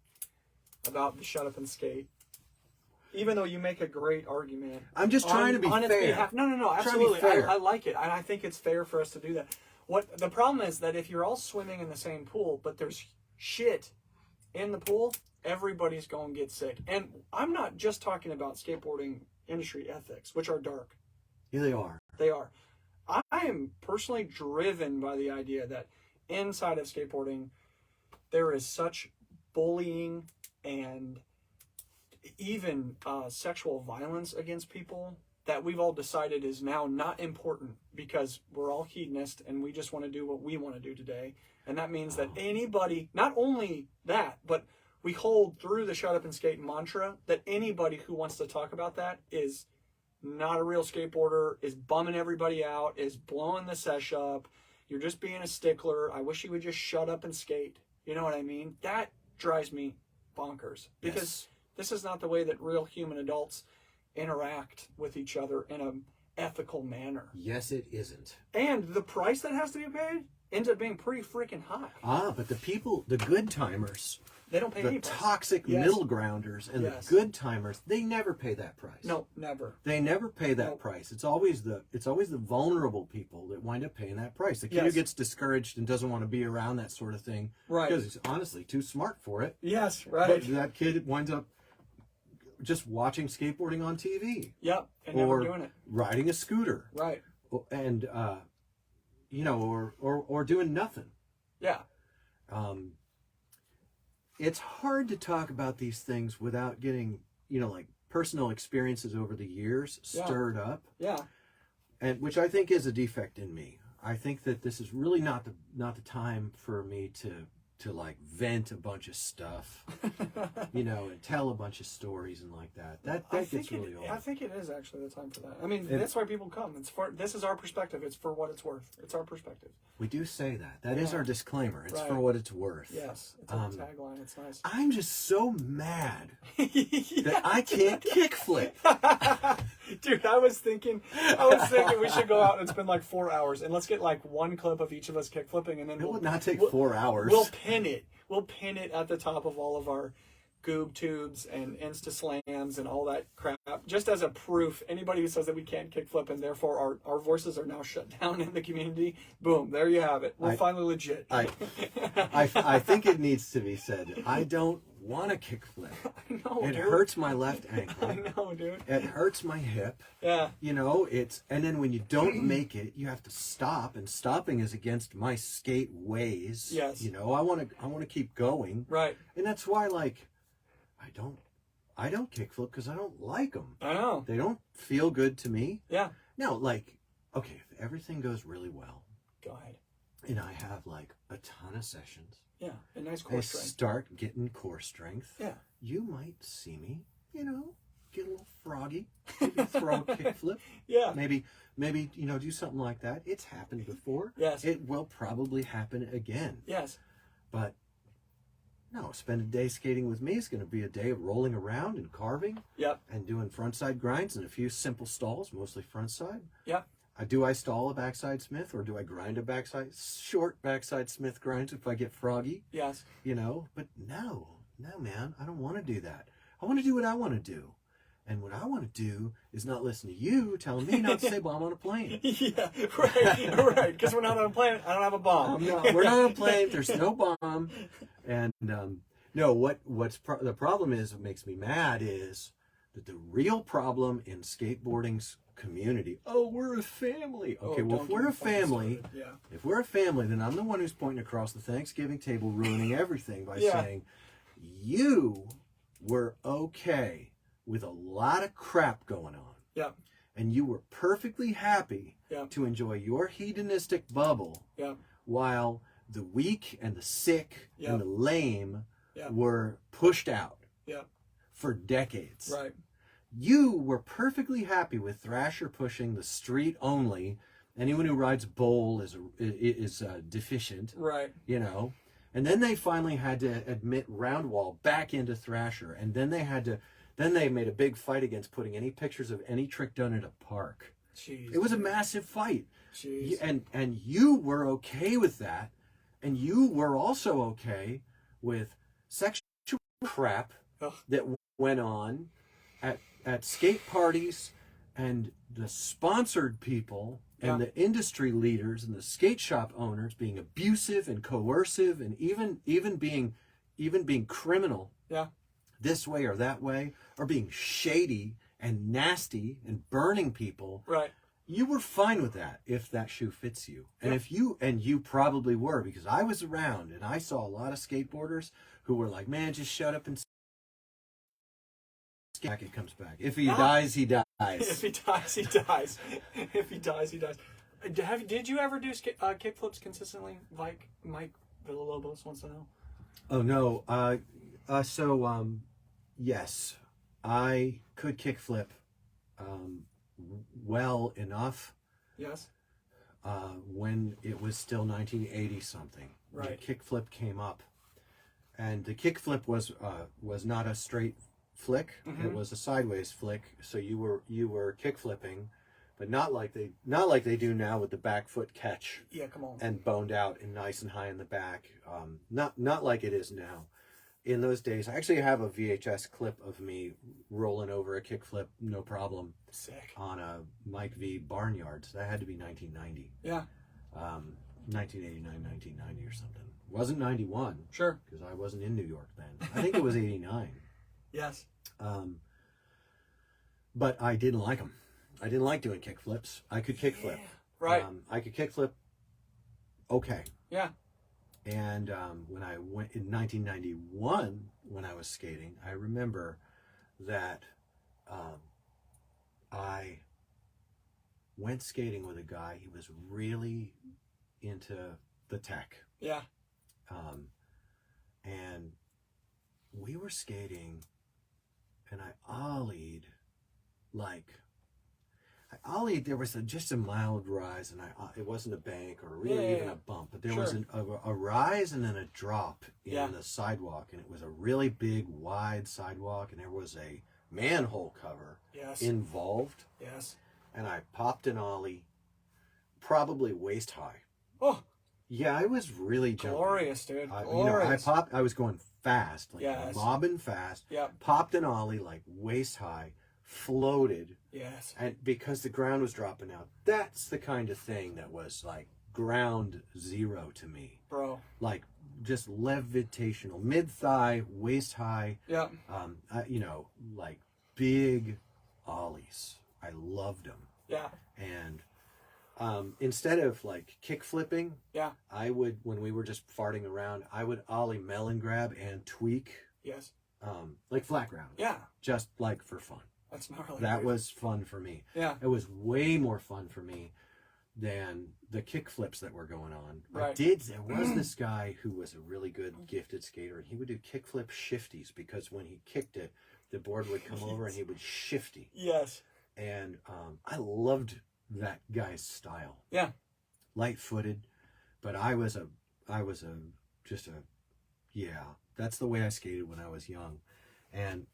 about the shut up and skate, even though you make a great argument, I'm just trying to be fair. No, absolutely. I like it, and I think it's fair for us to do that. What the problem is that if you're all swimming in the same pool, but there's shit in the pool, everybody's going to get sick. And I'm not just talking about skateboarding industry ethics, which are dark. Yeah, they are. They are. I am personally driven by the idea that inside of skateboarding, there is such bullying and even sexual violence against people that we've all decided is now not important because we're all hedonist and we just want to do what we want to do today. And that means that anybody, not only that, but we hold through the shut up and skate mantra that anybody who wants to talk about that is not a real skateboarder, is bumming everybody out, is blowing the sesh up. You're just being a stickler. I wish you would just shut up and skate. You know what I mean? That drives me bonkers because this is not the way that real human adults interact with each other in an ethical manner. Yes, it isn't. And the price that has to be paid ends up being pretty freaking high. But the people, the good timers, they don't pay the any price. toxic middle grounders and the good timers, they never pay that price. No, never. They never pay that price. It's always the vulnerable people that wind up paying that price. The kid who gets discouraged and doesn't want to be around that sort of thing because he's honestly too smart for it. Yes, right. But that kid winds up just watching skateboarding on TV. Yep, and never doing it. Riding a scooter. Right. And or doing nothing. Yeah. It's hard to talk about these things without getting, like personal experiences over the years stirred up. Yeah. And which I think is a defect in me. I think that this is really not the time for me to like vent a bunch of stuff, and tell a bunch of stories and like that. That gets really old. I think it is actually the time for that. I mean, that's why people come. This is our perspective. It's for what it's worth. It's our perspective. We do say that. That is our disclaimer. It's for what it's worth. Yes. It's our tagline. It's nice. I'm just so mad that I can't kickflip. Dude, I was thinking we should go out and spend like 4 hours and let's get like one clip of each of us kickflipping and then it would not take 4 hours. We'll pin it. We'll pin it at the top of all of our Goob tubes and Insta slams and all that crap, just as a proof. Anybody who says that we can't kickflip and therefore our voices are now shut down in the community, boom, there you have it. We're finally legit. I think it needs to be said. I don't want to kickflip. I know, It dude. hurts my left ankle. I know, dude. It hurts my hip. Yeah. You know, and then when you don't make it, you have to stop, and stopping is against my skate ways. Yes. You know, I want to keep going. Right. And that's why, like, I don't kickflip because I don't like them. I know. They don't feel good to me. Yeah. Now, like, okay, if everything goes really well, Go ahead. and I have like a ton of sessions, Yeah. A nice I core strength. start getting core strength. Yeah. You might see me, you know, get a little froggy, maybe throw a kickflip. Yeah. Maybe, you know, do something like that. It's happened before. Yes. It will probably happen again. Yes. But no, spend a day skating with me is going to be a day of rolling around and carving. Yep. And doing frontside grinds and a few simple stalls, mostly frontside. Yep. Do I stall a backside Smith, or do I grind a short backside Smith grinds if I get froggy? Yes. You know, but no, man, I don't want to do that. I want to do what I want to do. And what I want to do is not listen to you telling me not to say bomb on a plane. Yeah, right. Because we're not on a plane. I don't have a bomb. We're not on a plane. There's no bomb. And no, the problem is, what makes me mad is that the real problem in skateboarding's community. Oh, we're a family. Okay, well, if we're a family, then I'm the one who's pointing across the Thanksgiving table, ruining everything by saying, you were okay with a lot of crap going on. Yeah. And you were perfectly happy to enjoy your hedonistic bubble while the weak and the sick and the lame were pushed out for decades. Right. You were perfectly happy with Thrasher pushing the street only. Anyone who rides bowl is deficient. Right. You know. And then they finally had to admit Roundwall back into Thrasher, and then they made a big fight against putting any pictures of any trick done at a park. Jeez. It was a massive fight. Jeez. And you were okay with that, and you were also okay with sexual crap that went on at skate parties, and the sponsored people and the industry leaders and the skate shop owners being abusive and coercive and even being criminal this way or that way, or being shady and nasty and burning people. Right. You were fine with that if that shoe fits you. And you probably were, because I was around and I saw a lot of skateboarders who were like, man, just shut up and back, it comes back. If he dies, he dies. If he dies, he dies. If he dies, he dies. Did you ever do kickflips consistently, like Mike Villalobos wants to know? Oh no. Yes, I could kickflip well enough. Yes. When it was still 1980 something. Right. The kickflip came up, and the kickflip was not a straight flick. Mm-hmm. It was a sideways flick. So you were kickflipping, but not like they do now with the back foot catch. Yeah, come on. And boned out and nice and high in the back. Not like it is now. In those days, I actually have a VHS clip of me rolling over a kickflip, no problem. Sick. On a Mike V Barnyard. So that had to be 1990. Yeah. 1989, 1990 or something. It wasn't 91. Sure. Because I wasn't in New York then. I think it was 89. Yes. But I didn't like them. I didn't like doing kickflips. I could kickflip. Yeah. Right. I could kickflip okay. Yeah. And when I went in 1991, when I was skating, I remember that I went skating with a guy. He was really into the tech. Yeah. And we were skating, and I ollied there was just a mild rise, and it wasn't a bank or really even a bump, but there was a rise and then a drop in the sidewalk, and it was a really big, wide sidewalk, and there was a manhole cover involved. Yes. And I popped an ollie, probably waist high. Oh. Yeah, I was really jumping. Glorious, dude. Glorious. I was going fast, mobbing fast. Yep. Popped an ollie like waist high, floated. Yes. And because the ground was dropping out, that's the kind of thing that was like ground zero to me. Bro. Like just levitational, mid-thigh, waist-high. Yeah. You know, like big ollies. I loved them. Yeah. And instead of like kick flipping, Yeah. I would, when we were just farting around, I would ollie melon grab and tweak. Yes. Like flat ground. Yeah. Just like for fun. That's gnarly. That was fun for me. Yeah. It was way more fun for me than the kick flips that were going on. Right. There was this guy who was a really good gifted skater, and he would do kick flip shifties because when he kicked it, the board would come over and he would shifty. Yes. And I loved that guy's style. Yeah. Light-footed, but that's the way I skated when I was young. And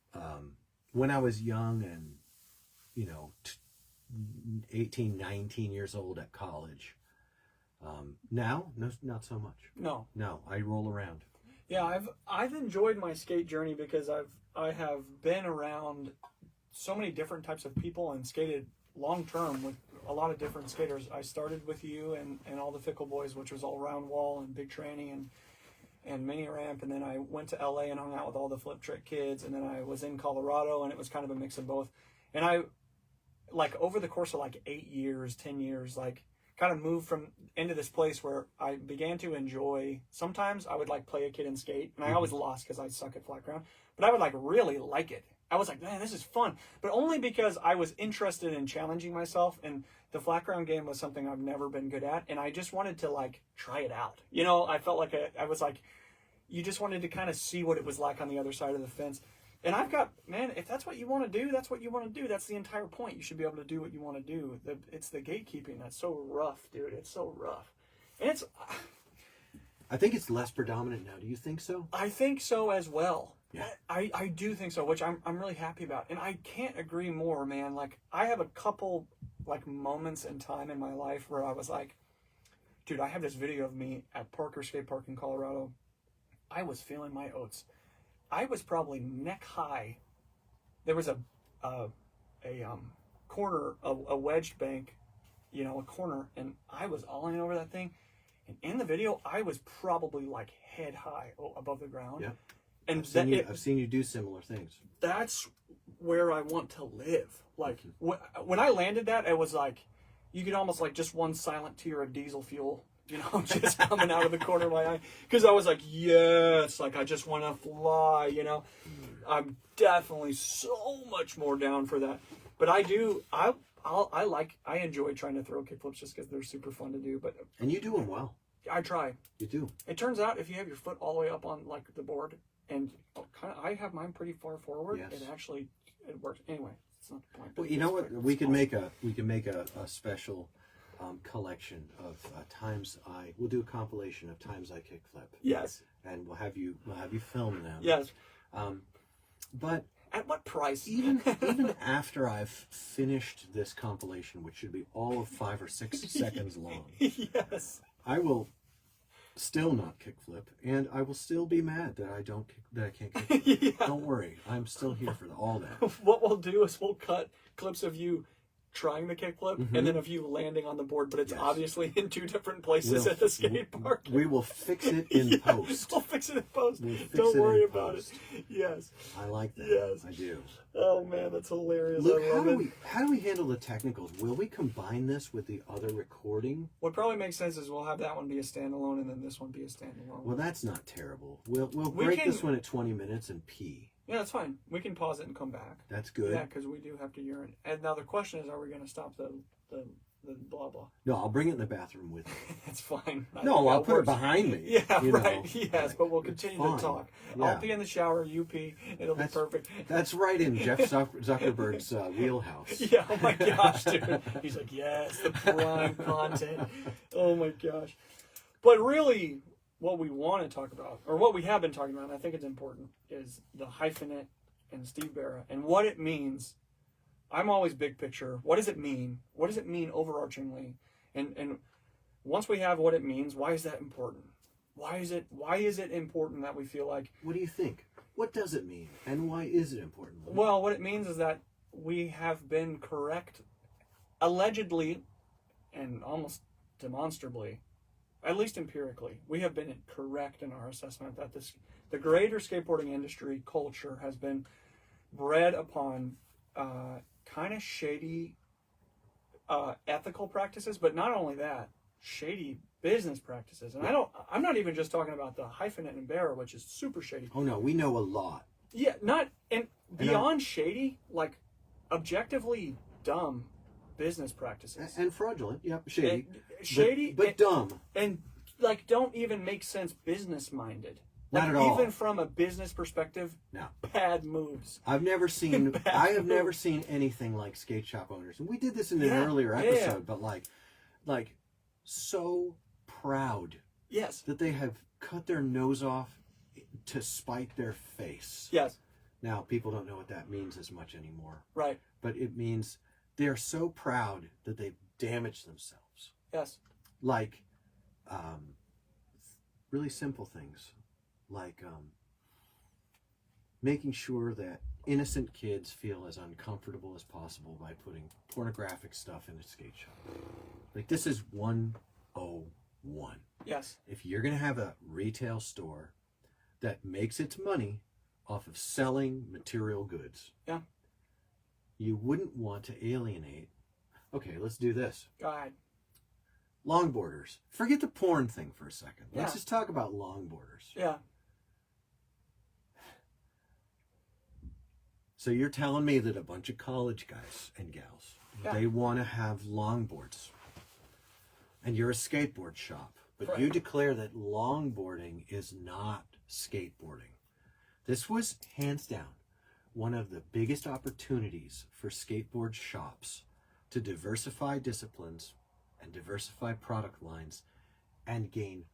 when I was young and, you know, 18, 19 years old at college, now, no, not so much. No. No, I roll around. Yeah, I've enjoyed my skate journey because I have been around so many different types of people and skated long term with a lot of different skaters. I started with you and all the Fickle Boys, which was all round wall and big tranny and mini ramp, and then I went to LA and hung out with all the flip trick kids, and then I was in Colorado, and it was kind of a mix of both. And I, like, over the course of like 8 years, 10 years, like, kind of moved from into this place where I began to enjoy. Sometimes I would like play a kid and skate, and I always lost because I suck at flat ground, but I would like really like it. I was like, man, this is fun, but only because I was interested in challenging myself, and the flat ground game was something I've never been good at, and I just wanted to like try it out. You know, I felt like I was like, you just wanted to kind of see what it was like on the other side of the fence. And I've got, man, if that's what you want to do, that's what you want to do. That's the entire point. You should be able to do what you want to do. It's the gatekeeping that's so rough, dude. It's so rough. And it's... I think it's less predominant now. Do you think so? I think so as well. Yeah. I do think so, which I'm really happy about. And I can't agree more, man. Like, I have a couple, like, moments in time in my life where I was like, dude, I have this video of me at Parker Skate Park in Colorado. I was feeling my oats. I was probably neck high. There was a corner, a wedged bank, you know, a corner, and I was all-in over that thing. And in the video, I was probably like head high above the ground. Yeah. And I've seen you do similar things. That's where I want to live. Like, when I landed that, it was like, you could almost like just one silent tear of diesel fuel, you know, just coming out of the corner of my eye. Because I was like, yes, like I just want to fly, you know. I'm definitely so much more down for that. But I enjoy trying to throw kickflips just because they're super fun to do. And you do them well. I try. You do. It turns out if you have your foot all the way up on like the board, and I have mine pretty far forward, yes, it works. Anyway, it's not the point. Well, you know what? We can make a special collection of times we'll do a compilation of times I kickflip. Yes. And we'll have you film them. Yes. But at what price? Even after I've finished this compilation, which should be all of 5 or 6 seconds long, yes, I will still not kickflip, and I will still be mad that I can't kickflip. Yeah. Don't worry, I'm still here for all that. What we'll do is we'll cut clips of you trying the kickflip and then of you landing on the board, but it's obviously in 2 different places at the skate park. We will fix it in post. We'll fix it in post. Don't worry about it. Yes. I like that. Yes. I do. Oh man, that's hilarious. Luke, how do we handle the technicals? Will we combine this with the other recording? What probably makes sense is we'll have that one be a standalone and then this one be a standalone. Well, that's not terrible. We'll break this one at 20 minutes and pee. Yeah, that's fine. We can pause it and come back. That's good. Yeah, because we do have to urinate. And now the question is, are we going to stop the blah blah? No, I'll bring it in the bathroom with me. That's fine. No, I'll put it behind me. Yeah, right. Yes, but we'll continue to talk. Yeah. I'll pee in the shower, you pee. It'll be perfect. That's right in Jeff Zuckerberg's wheelhouse. Yeah, oh my gosh, dude. He's like, yes, the prime content. Oh my gosh. But really, what we want to talk about, or what we have been talking about, and I think it's important, is the Hyphenate and Steve Barra and what it means. I'm always big picture. What does it mean? What does it mean overarchingly? And once we have what it means, why is that important? Why is it important that we feel like... What do you think? What does it mean? And why is it important? Well, what it means is that we have been correct, allegedly, and almost demonstrably, at least empirically, we have been correct in our assessment that the greater skateboarding industry culture has been bred upon kind of shady ethical practices, but not only that, shady business practices. And I'm not even just talking about the Hyphenate and Bear, which is super shady. Oh no, we know a lot. Yeah, and beyond shady, like objectively dumb business practices And fraudulent, yep, shady. Shady, but dumb. And like don't even make sense business minded. Not at all. Even from a business perspective, No. bad moves. I have never seen anything like skate shop owners. And we did this in an earlier episode, but like so proud that they have cut their nose off to spite their face. Yes. Now, people don't know what that means as much anymore. Right. But it means they're so proud that they've damaged themselves. Yes. Like really simple things. Like making sure that innocent kids feel as uncomfortable as possible by putting pornographic stuff in a skate shop. Like, this is 101. Yes. If you're going to have a retail store that makes its money off of selling material goods, you wouldn't want to alienate. Okay, let's do this. Go ahead. Longboarders. Forget the porn thing for a second. Let's just talk about longboarders. Yeah. So you're telling me that a bunch of college guys and gals, they want to have longboards. And you're a skateboard shop. But you declare that longboarding is not skateboarding. This was, hands down, one of the biggest opportunities for skateboard shops to diversify disciplines and diversify product lines and gain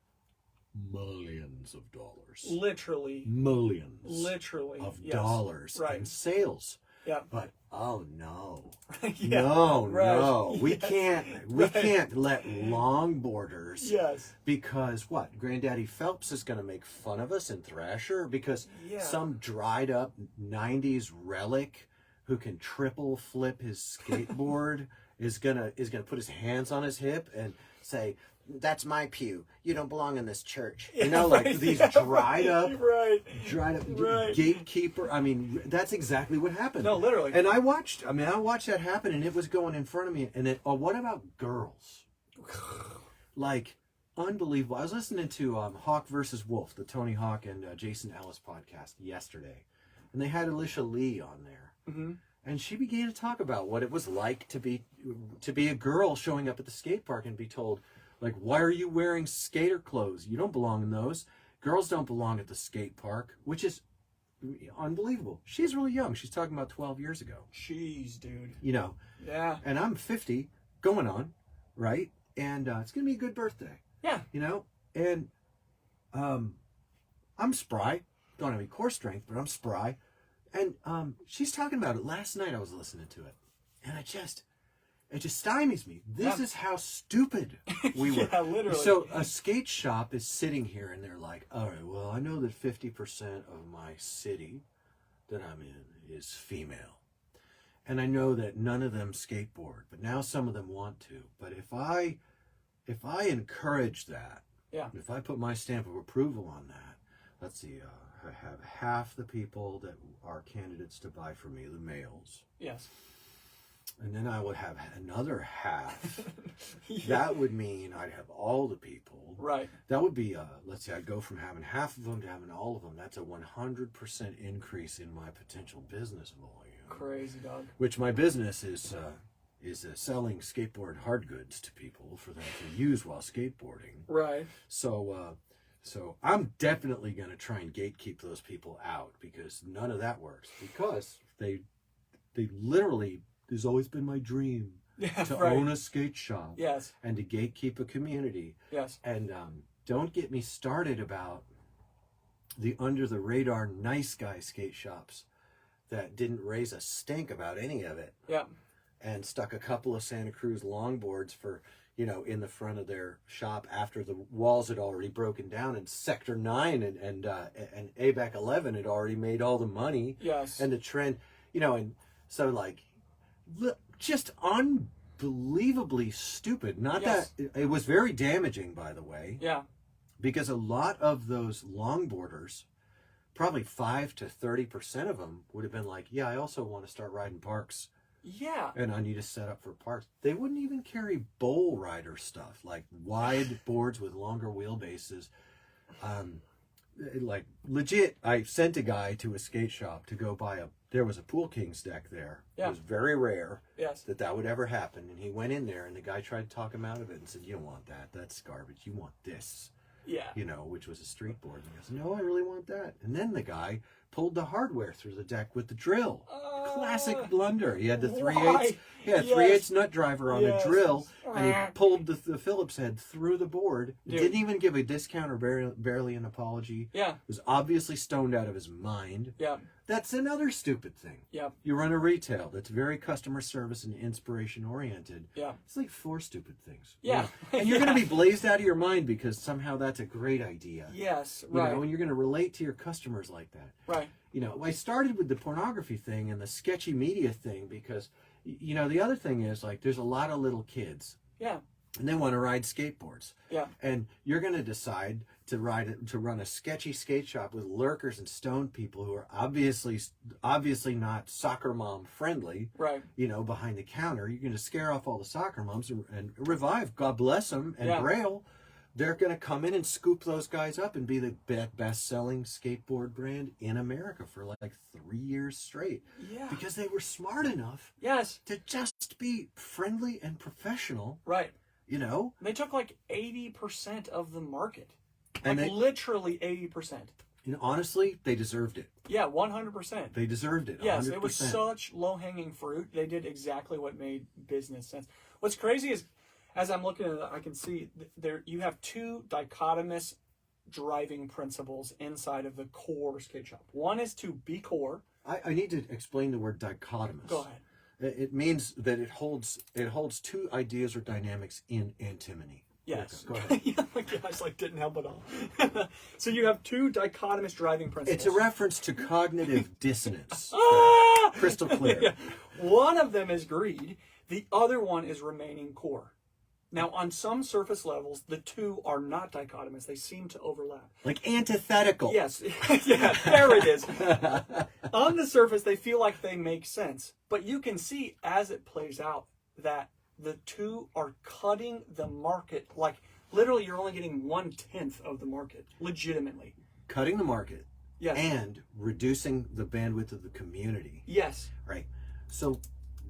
millions of dollars. Literally. Millions. Literally. Of dollars in sales. Yeah. But oh no. Yeah. No. We can't let longboarders because what? Granddaddy Phelps is gonna make fun of us in Thrasher because some dried up 90s relic who can triple flip his skateboard is gonna put his hands on his hip and say, "That's my pew. You don't belong in this church." You know, like these dried up gatekeeper. I mean, that's exactly what happened. No, literally. And I watched that happen, and it was going in front of me. And what about girls? Like, unbelievable. I was listening to Hawk versus Wolf, the Tony Hawk and Jason Ellis podcast yesterday, and they had Alicia Lee on there. Mm-hmm. And she began to talk about what it was like to be a girl showing up at the skate park and be told, like, why are you wearing skater clothes? You don't belong in those. Girls don't belong at the skate park, which is unbelievable. She's really young. She's talking about 12 years ago. Jeez, dude. You know. Yeah. And I'm 50 going on, right? And it's going to be a good birthday. Yeah. You know? And I'm spry. Don't have any core strength, but I'm spry. And she's talking about it. Last night I was listening to it. And it just stymies me. This is how stupid we were. Yeah, literally. So a skate shop is sitting here and they're like, all right, well, I know that 50% of my city that I'm in is female. And I know that none of them skateboard, but now some of them want to. But if I encourage that, if I put my stamp of approval on that, let's see, I have half the people that are candidates to buy from me, the males. Yes. And then I would have another half. That would mean I'd have all the people. Right. That would be, let's say I'd go from having half of them to having all of them. That's a 100% increase in my potential business volume. Crazy, dog. Which my business is selling skateboard hard goods to people for them to use while skateboarding. Right. So I'm definitely going to try and gatekeep those people out because none of that works. Because they literally, there's always been my dream to own a skate shop. Yes. And to gatekeep a community. Yes. And don't get me started about the under the radar nice guy skate shops that didn't raise a stink about any of it. Yeah. And stuck a couple of Santa Cruz longboards for, in the front of their shop after the walls had already broken down and Sector 9 and ABAC 11 had already made all the money. Yes. And the trend, and so like, look, just unbelievably stupid. Not Yes. that it was very damaging, by the way. Yeah. Because a lot of those longboarders, probably 5 to 30% of them would have been like, yeah, I also want to start riding parks. Yeah. And I need to set up for parks. They wouldn't even carry bowl rider stuff, like wide boards with longer wheelbases. Like legit, I sent a guy to a skate shop to go buy there was a Pool Kings deck there. Yeah. It was very rare Yes. that would ever happen. And he went in there and the guy tried to talk him out of it and said, you don't want that. That's garbage. You want this. Yeah. You know, which was a street board. And he goes, no, I really want that. And then the guy pulled the hardware through the deck with the drill. Classic blunder. He had the 3/8. Yeah, 3/8 nut driver on a drill, and he pulled the Phillips head through the board. Didn't even give a discount or barely an apology. Yeah. Was obviously stoned out of his mind. Yeah. That's another stupid thing. Yeah. You run a retail that's very customer service and inspiration oriented. Yeah. It's like 4 stupid things. Yeah. And you're going to be blazed out of your mind because somehow that's a great idea. Yes. You Right. know, and you're going to relate to your customers like that. Right. You know, I started with the pornography thing and the sketchy media thing because, you know, the other thing is like there's a lot of little kids. Yeah. And they want to ride skateboards. Yeah. And you're going to decide to run a sketchy skate shop with lurkers and stoned people who are obviously not soccer mom friendly. Right. You know, behind the counter, you're going to scare off all the soccer moms and Revive, God bless them, and Braille. They're going to come in and scoop those guys up and be the best-selling skateboard brand in America for like 3 years straight. Yeah. Because they were smart enough Yes. to just be friendly and professional. Right. You know? They took like 80% of the market. And Like literally 80%. And honestly, they deserved it. Yeah, 100%. They deserved it. Yes, 100%. it was such low-hanging fruit. They did exactly what made business sense. What's crazy is, as I'm looking at it, I can see there you have 2 dichotomous driving principles inside of the core skate shop. One is to be core. I need to explain the word dichotomous. Go ahead. It means that it holds 2 ideas or dynamics in antimony. Yes. Go ahead. Oh my gosh, like didn't help at all. So you have 2 dichotomous driving principles. It's a reference to cognitive dissonance. Ah! Crystal clear. Yeah. One of them is greed. The other one is remaining core. Now, on some surface levels, the 2 are not dichotomous. They seem to overlap. Like antithetical. Yes. Yeah, there it is. On the surface, they feel like they make sense. But you can see as it plays out that the 2 are cutting the market. Like, literally, you're only getting 1/10 of the market, legitimately. Cutting the market. Yes. And reducing the bandwidth of the community. Yes. Right. So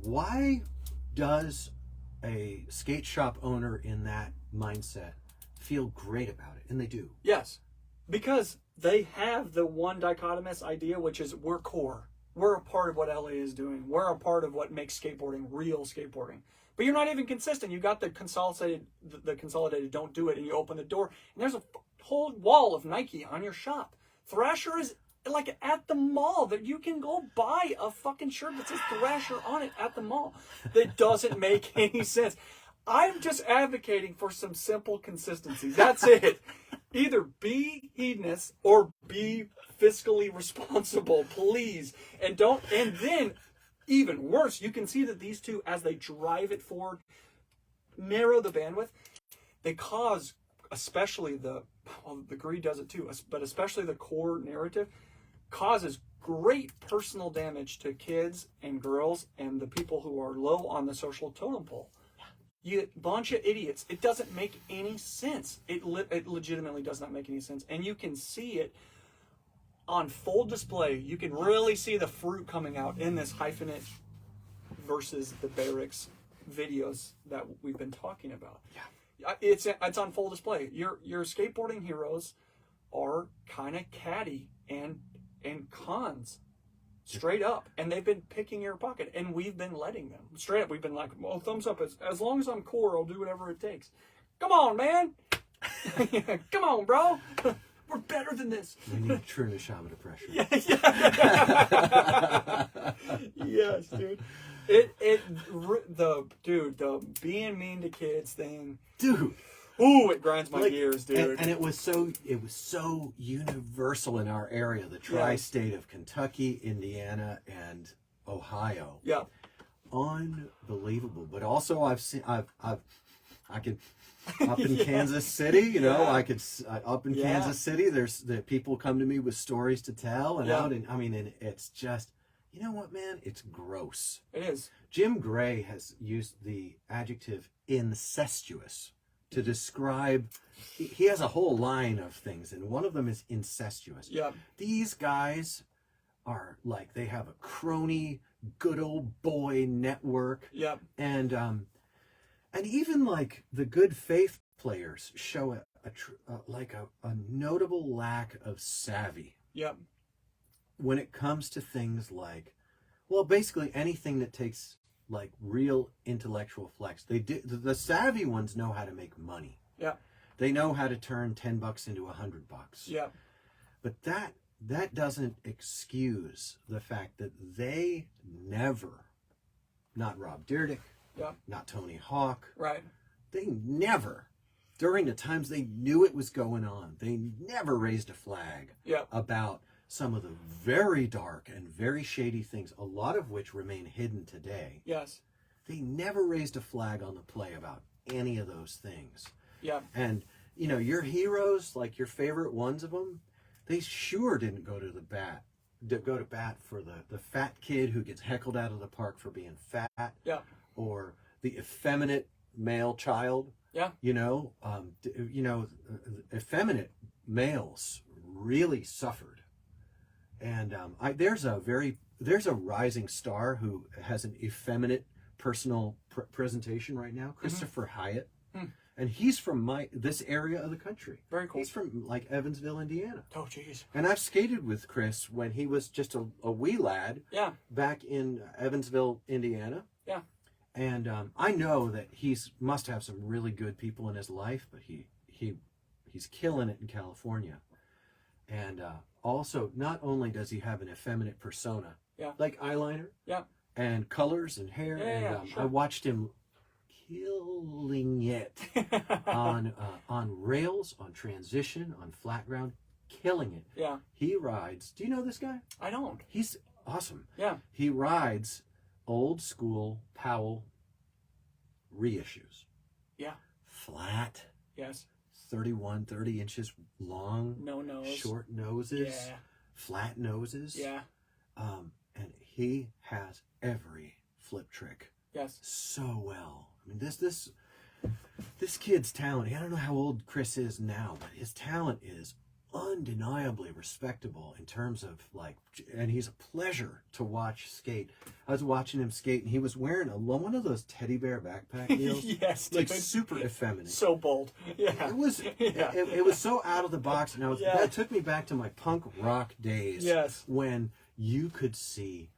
why does a skate shop owner in that mindset feel great about it? And they do. Yes. Because they have the one dichotomous idea, which is we're core. We're a part of what LA is doing. We're a part of what makes skateboarding real skateboarding. But you're not even consistent. You got the consolidated don't do it, and you open the door, and there's a whole wall of Nike on your shop. Thrasher is like at the mall that you can go buy a fucking shirt that says Thrasher on it at the mall. That doesn't make any sense. I'm just advocating for some simple consistency. That's it. Either be hedonist or be fiscally responsible, please. And then even worse, you can see that these 2, as they drive it forward, narrow the bandwidth, they cause, especially the greed does it too, but especially the core narrative, causes great personal damage to kids and girls and the people who are low on the social totem pole. You bunch of idiots. It doesn't make any sense. It legitimately does not make any sense. And you can see it on full display. You can really see the fruit coming out in this Hyphenate versus the Barracks videos that we've been talking about. Yeah. It's on full display. Your skateboarding heroes are kind of catty and cons. Straight up. And they've been picking your pocket. And we've been letting them. Straight up, we've been like, well, thumbs up. As long as I'm core, I'll do whatever it takes. Come on, man. Come on, bro. We're better than this. We need to turn the shaman to pressure. Yeah. Yes, dude. The being mean to kids thing. Dude. Ooh, it grinds my gears, dude. And it was so universal in our area, the tri-state of Kentucky, Indiana, and Ohio. Yeah. unbelievable. But also I could up in Yeah. Kansas City, you know, Yeah. I could up in Yeah. Kansas City. There's the people come to me with stories to tell, and Yeah. out, and I mean, and it's just, you know what, man, it's gross. It is. Jim Gray has used the adjective incestuous to describe. He has a whole line of things, and one of them is incestuous. Yep. These guys are like, they have a crony, good old boy network, Yep. and even like the good faith players show a notable lack of savvy Yep. when it comes to things like, well, basically anything that takes like real intellectual flex. The savvy ones know how to make money. Yeah. They know how to turn $10 into $100. Yeah. But that doesn't excuse the fact that they never, not Rob Dyrdek, Yeah. not Tony Hawk, Right. they never, during the times they knew it was going on, they never raised a flag Yeah. about some of the very dark and very shady things, a lot of which remain hidden today. Yes. They never raised a flag on the play about any of those things. Yeah. And, you know, your heroes, like your favorite ones of them, they sure didn't go to bat for the fat kid who gets heckled out of the park for being fat. Yeah. Or the effeminate male child. Yeah. You know, effeminate males really suffered. And there's a rising star who has an effeminate personal presentation right now, Christopher Hyatt. And he's from this area of the country. Very cool. He's from like Evansville, Indiana. Oh, jeez. And I've skated with Chris when he was just a wee lad. Yeah. Back in Evansville, Indiana. Yeah. And I know that must have some really good people in his life, but he's killing it in California. And also, not only does he have an effeminate persona, Yeah. like eyeliner, Yeah. and colors and hair, and sure. I watched him killing it on rails, on transition, on flat ground, killing it. Yeah. He rides. Do you know this guy? I don't. He's awesome. Yeah. He rides old school Powell reissues. Yeah. Flat, Yes. 30 inches long, No nose. short noses, Yeah. flat noses. Yeah. And he has every flip trick Yes. so well. I mean, this kid's talent, I don't know how old Chris is now, but his talent is undeniably respectable in terms of like, and he's a pleasure to watch skate. I was watching him skate, and he was wearing one of those teddy bear backpack deals. Yes, Like dude. super effeminate. So bold. Yeah. It was Yeah. it was so out of the box, and Yeah. that took me back to my punk rock days. Yes. When you could see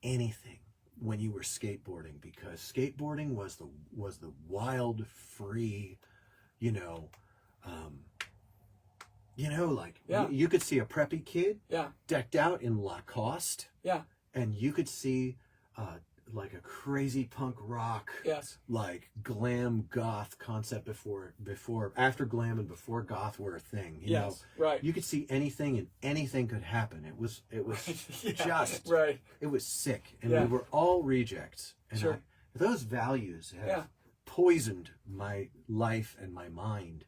anything when you were skateboarding, because skateboarding was the wild, free, like Yeah. you could see a preppy kid Yeah. decked out in Lacoste, Yeah. and you could see like a crazy punk rock, Yes. like glam goth concept after glam and before goth were a thing. You Yes. know, Right. you could see anything and anything could happen. It was Yeah. just Right. it was sick, and Yeah. we were all rejects. And Sure. those values have Yeah. poisoned my life and my mind,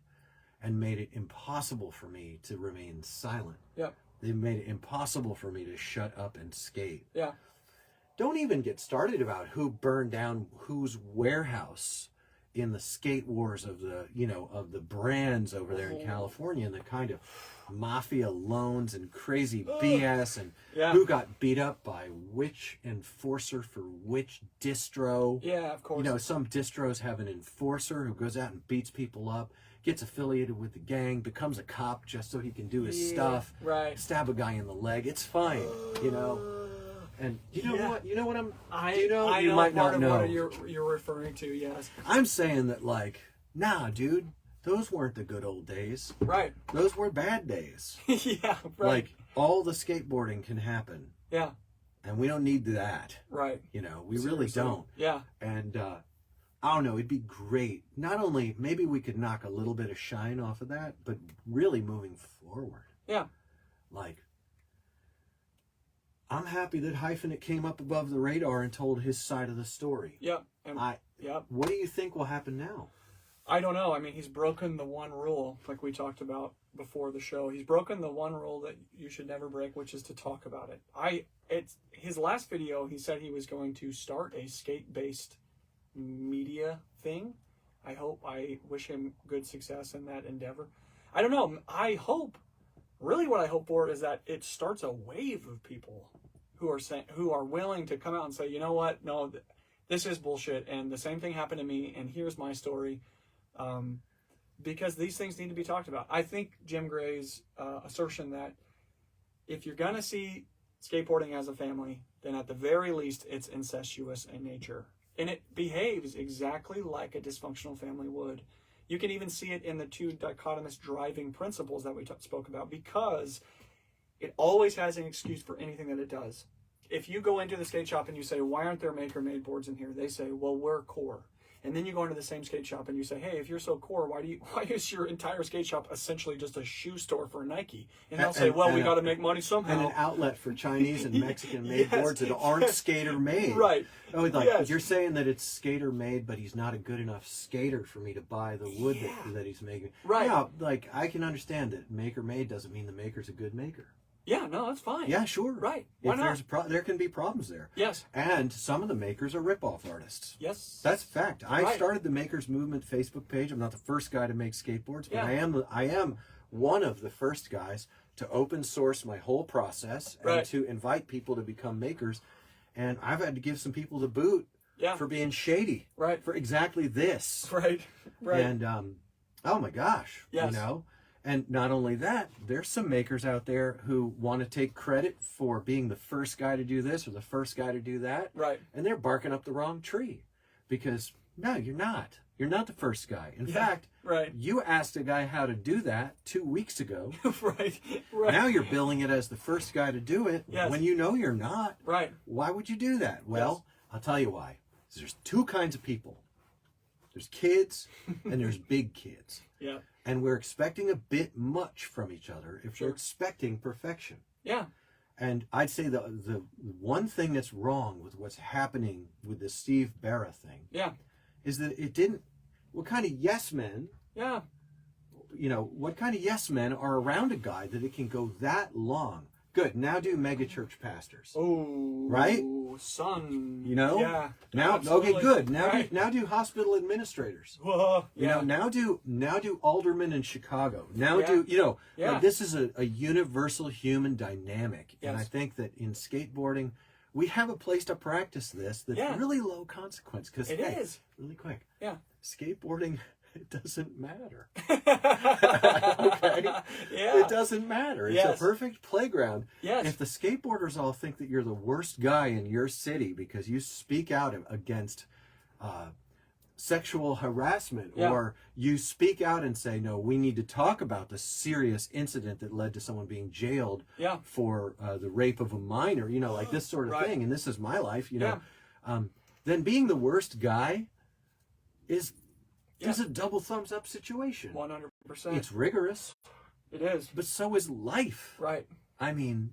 and made it impossible for me to remain silent. Yeah. They made it impossible for me to shut up and skate. Yeah. Don't even get started about who burned down whose warehouse in the skate wars of the brands over there in California, and the kind of mafia loans and crazy BS, and Yeah. who got beat up by which enforcer for which distro. Yeah. Of course. You know, some distros have an enforcer who goes out and beats people up, gets affiliated with the gang, becomes a cop just so he can do his stuff, Right. stab a guy in the leg. It's fine, you know. And you know Yeah. what? You know what I'm. I, do you know? I You know might part not of know. what you're referring to. Yes. I'm saying that, like, nah, dude, those weren't the good old days. Right. Those were bad days. Yeah. Right. Like, all the skateboarding can happen, Yeah. and we don't need that. Right. You know, we really Seriously. don't. Yeah. And I don't know, it'd be great. Not only maybe we could knock a little bit of shine off of that, but really moving forward. Yeah. Like, I'm happy that Hyphenate came up above the radar and told his side of the story. Yep. And, yep. What do you think will happen now? I don't know. I mean, he's broken the one rule, like we talked about before the show. He's broken the one rule that you should never break, which is to talk about it. It's his last video. He said he was going to start a skate-based media thing. I wish him good success in that endeavor. I don't know. Really what I hope for is that it starts a wave of people who are willing to come out and say, you know what? No, this is bullshit. And the same thing happened to me. And here's my story. Because these things need to be talked about. I think Jim Gray's assertion that if you're going to see skateboarding as a family, then at the very least, it's incestuous in nature. And it behaves exactly like a dysfunctional family would. You can even see it in the two dichotomous driving principles that we spoke about, because it always has an excuse for anything that it does. If you go into the skate shop and you say, why aren't there maker-made boards in here? They say, well, we're core. And then you go into the same skate shop and you say, hey, if you're so core, why is your entire skate shop essentially just a shoe store for Nike? And they'll say, well, we got to make money somehow. And an outlet for Chinese and Mexican-made boards that aren't skater-made. Right. Oh, like you're saying that it's skater-made, but he's not a good enough skater for me to buy the wood that he's making. Right. Yeah, like I can understand that maker-made doesn't mean the maker's a good maker. Yeah, no, that's fine. Yeah, sure. Right. Why not? There can be problems there. Yes. And some of the makers are rip-off artists. Yes. That's a fact. I started the Makers Movement Facebook page. I'm not the first guy to make skateboards, but I am one of the first guys to open source my whole process and to invite people to become makers. And I've had to give some people the boot for being shady. Right. For exactly this. Right. Right. And oh my gosh. Yes. You know? And not only that, there's some makers out there who want to take credit for being the first guy to do this or the first guy to do that. Right. And they're barking up the wrong tree. Because, no, you're not. You're not the first guy. In fact, you asked a guy how to do that 2 weeks ago. Right. Now you're billing it as the first guy to do it when you know you're not. Right. Why would you do that? Well, I'll tell you why. There's two kinds of people. There's kids and there's big kids. Yeah. And we're expecting a bit much from each other if we're expecting perfection. Yeah. And I'd say the one thing that's wrong with what's happening with the Steve Barra thing is that it didn't... What kind of yes men... Yeah. You know, what kind of yes men are around a guy that it can go that long? Good. Now do megachurch pastors. Oh. Right? Son. You know? Yeah. Now, absolutely. okay, good. Now do hospital administrators. Whoa. You know, now do aldermen in Chicago. Now do, you know, like this is a universal human dynamic. And I think that in skateboarding, we have a place to practice this that's really low consequence. Because it is. Really quick. Yeah. Skateboarding, it doesn't matter. Okay? Yeah. It doesn't matter. It's a perfect playground. Yes. If the skateboarders all think that you're the worst guy in your city because you speak out against sexual harassment or you speak out and say, no, we need to talk about the serious incident that led to someone being jailed for the rape of a minor, you know, like this sort of thing, and this is my life, you know, then being the worst guy is a double thumbs up situation. 100%. It's rigorous. It is. But so is life. Right. I mean,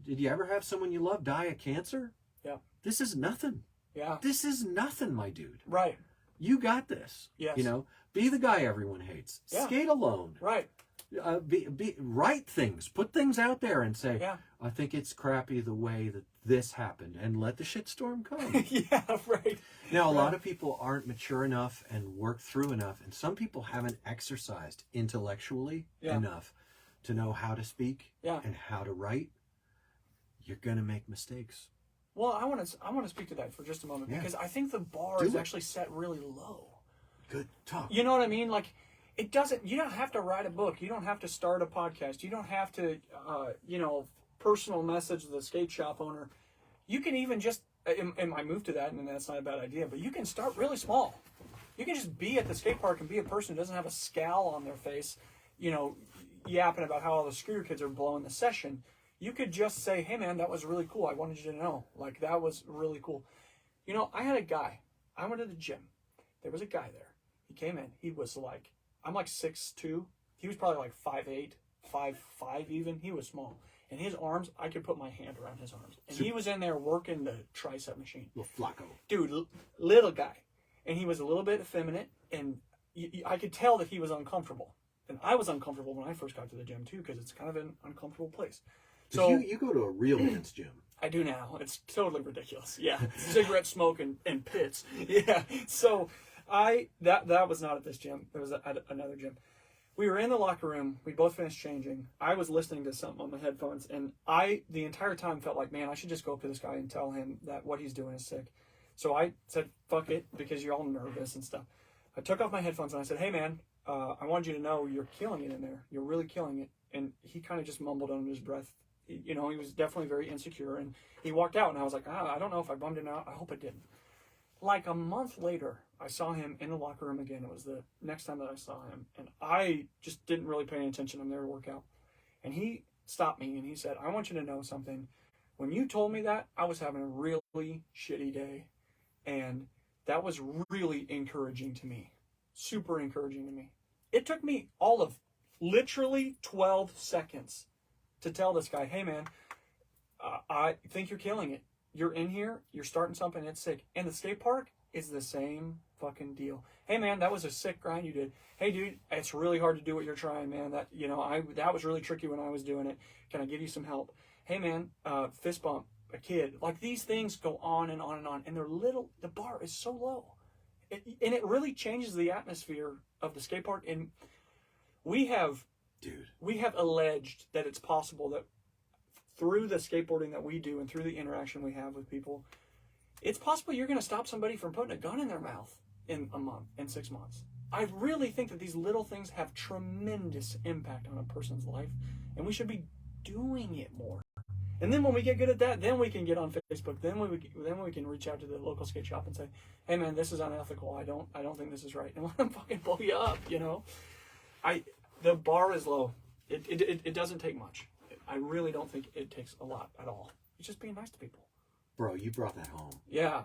did you ever have someone you love die of cancer? Yeah. This is nothing. Yeah. This is nothing, my dude. Right. You got this. Yes. You know, be the guy everyone hates. Yeah. Skate alone. Right. Write things. Put things out there and say, yeah. I think it's crappy the way that this happened, and let the shitstorm come. Yeah, right. Now, a lot of people aren't mature enough and work through enough, and some people haven't exercised intellectually enough to know how to speak and how to write. You're going to make mistakes. Well, I want to speak to that for just a moment because I think the bar is actually set really low. Good talk. You know what I mean? Like, it doesn't. You don't have to write a book. You don't have to start a podcast. You don't have to, personal message the skate shop owner. You can even just. And I moved to that, and that's not a bad idea. But you can start really small. You can just be at the skate park and be a person who doesn't have a scowl on their face, yapping about how all the scooter kids are blowing the session. You could just say, hey, man, that was really cool. I wanted you to know. Like, that was really cool. I had a guy. I went to the gym. There was a guy there. He came in. He was like, I'm like 6'2". He was probably like 5'8", 5'5" even. He was small. And his arms, I could put my hand around his arms. And he was in there working the tricep machine. Little Flacco. Dude, little guy. And he was a little bit effeminate, and I could tell that he was uncomfortable. And I was uncomfortable when I first got to the gym, too, because it's kind of an uncomfortable place. So you go to a real men's gym. I do now. It's totally ridiculous. Yeah. Cigarette smoke and pits. Yeah. So that was not at this gym. It was at another gym. We were in the locker room. We both finished changing. I was listening to something on my headphones, and the entire time felt like, man, I should just go up to this guy and tell him that what he's doing is sick. So I said, fuck it, because you're all nervous and stuff. I took off my headphones and I said, hey, man, I wanted you to know you're killing it in there. You're really killing it. And he kind of just mumbled under his breath. He was definitely very insecure. And he walked out, and I was like, I don't know if I bummed him out. I hope I didn't. Like a month later, I saw him in the locker room again. It was the next time that I saw him. And I just didn't really pay any attention. I'm there to work out. And he stopped me, and he said, I want you to know something. When you told me that, I was having a really shitty day. And that was really encouraging to me. Super encouraging to me. It took me all of literally 12 seconds to tell this guy, hey, man, I think you're killing it. You're in here, you're starting something, it's sick. And the skate park is the same fucking deal. Hey, man, that was a sick grind you did. Hey, dude, it's really hard to do what you're trying, man. That was really tricky when I was doing it. Can I give you some help? Hey, man, fist bump, a kid. Like, these things go on and on and on. And they're little, the bar is so low. And it really changes the atmosphere of the skate park. And we have alleged that it's possible that through the skateboarding that we do and through the interaction we have with people, it's possible you're going to stop somebody from putting a gun in their mouth in a month, in 6 months. I really think that these little things have tremendous impact on a person's life, and we should be doing it more. And then when we get good at that, then we can get on Facebook. Then we can reach out to the local skate shop and say, hey, man, this is unethical. I don't think this is right. And let them fucking blow you up, The bar is low. It doesn't take much. I really don't think it takes a lot at all. It's just being nice to people. Bro, you brought that home. Yeah.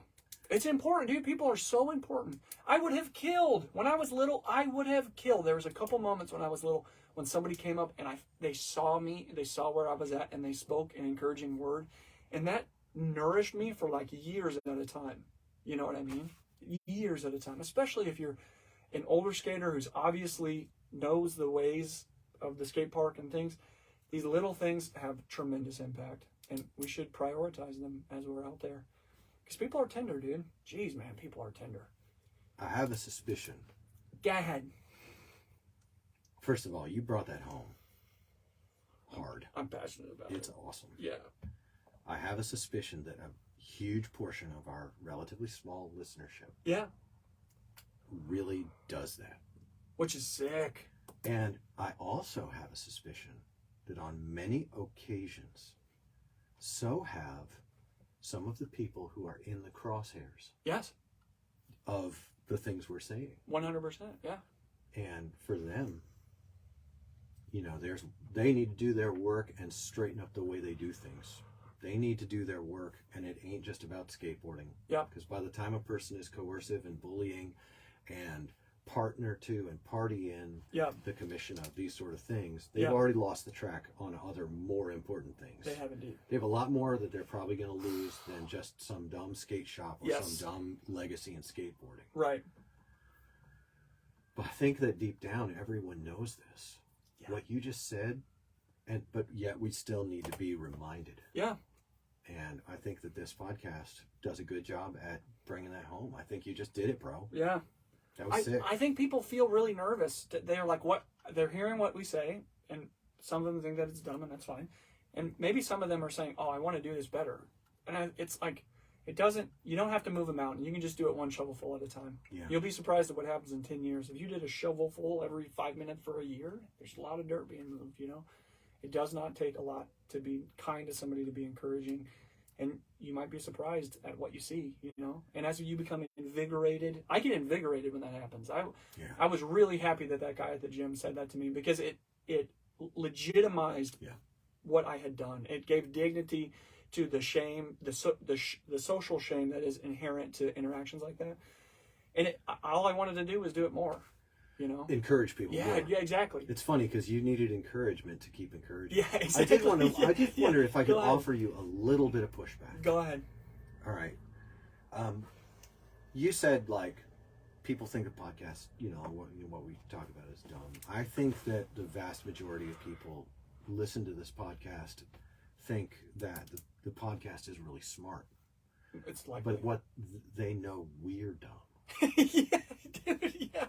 It's important, dude. People are so important. I would have killed. When I was little, I would have killed. There was a couple moments when I was little when somebody came up and they saw me, they saw where I was at, and they spoke an encouraging word. And that nourished me for like years at a time. You know what I mean? Years at a time. Especially if you're an older skater who's obviously knows the ways of the skate park and things. These little things have tremendous impact, and we should prioritize them as we're out there. Because people are tender, dude. Jeez, man, people are tender. I have a suspicion. Go ahead. First of all, you brought that home hard. I'm passionate about it. It's awesome. Yeah. I have a suspicion that a huge portion of our relatively small listenership really does that. Which is sick. And I also have a suspicion that on many occasions, so have some of the people who are in the crosshairs. Yes. Of the things we're saying. 100%, yeah. And for them, they need to do their work and straighten up the way they do things. They need to do their work, and it ain't just about skateboarding. Yeah. Because by the time a person is coercive and bullying and partner to and party in the commission of these sort of things, they've already lost the track on other more important things. They have indeed. They have a lot more that they're probably going to lose than just some dumb skate shop or some dumb legacy in skateboarding. Right. But I think that deep down everyone knows this. Yeah. What you just said, but yet we still need to be reminded. Yeah. And I think that this podcast does a good job at bringing that home. I think you just did it, bro. Yeah. That was sick. I think people feel really nervous. They're like, what? They're hearing what we say, and some of them think that it's dumb, and that's fine. And maybe some of them are saying, oh, I want to do this better. And it's like, you don't have to move a mountain. You can just do it one shovelful at a time. Yeah. You'll be surprised at what happens in 10 years. If you did a shovelful every 5 minutes for a year, there's a lot of dirt being moved, It does not take a lot to be kind to somebody, to be encouraging. And you might be surprised at what you see, And as you become invigorated, I get invigorated when that happens. I was really happy that guy at the gym said that to me, because it legitimized what I had done. It gave dignity to the shame, the social shame that is inherent to interactions like that. And all I wanted to do was do it more. you know? Encourage people. Yeah, more. yeah, exactly. It's funny because you needed encouragement to keep encouraging. Yeah, exactly. I did wonder if I could Go ahead. offer you a little bit of pushback. Go ahead. All right. You said, like, people think the podcast, what we talk about is dumb. I think that the vast majority of people listen to this podcast think that the podcast is really smart. It's like, But what they know, we're dumb. yeah, dude, yeah.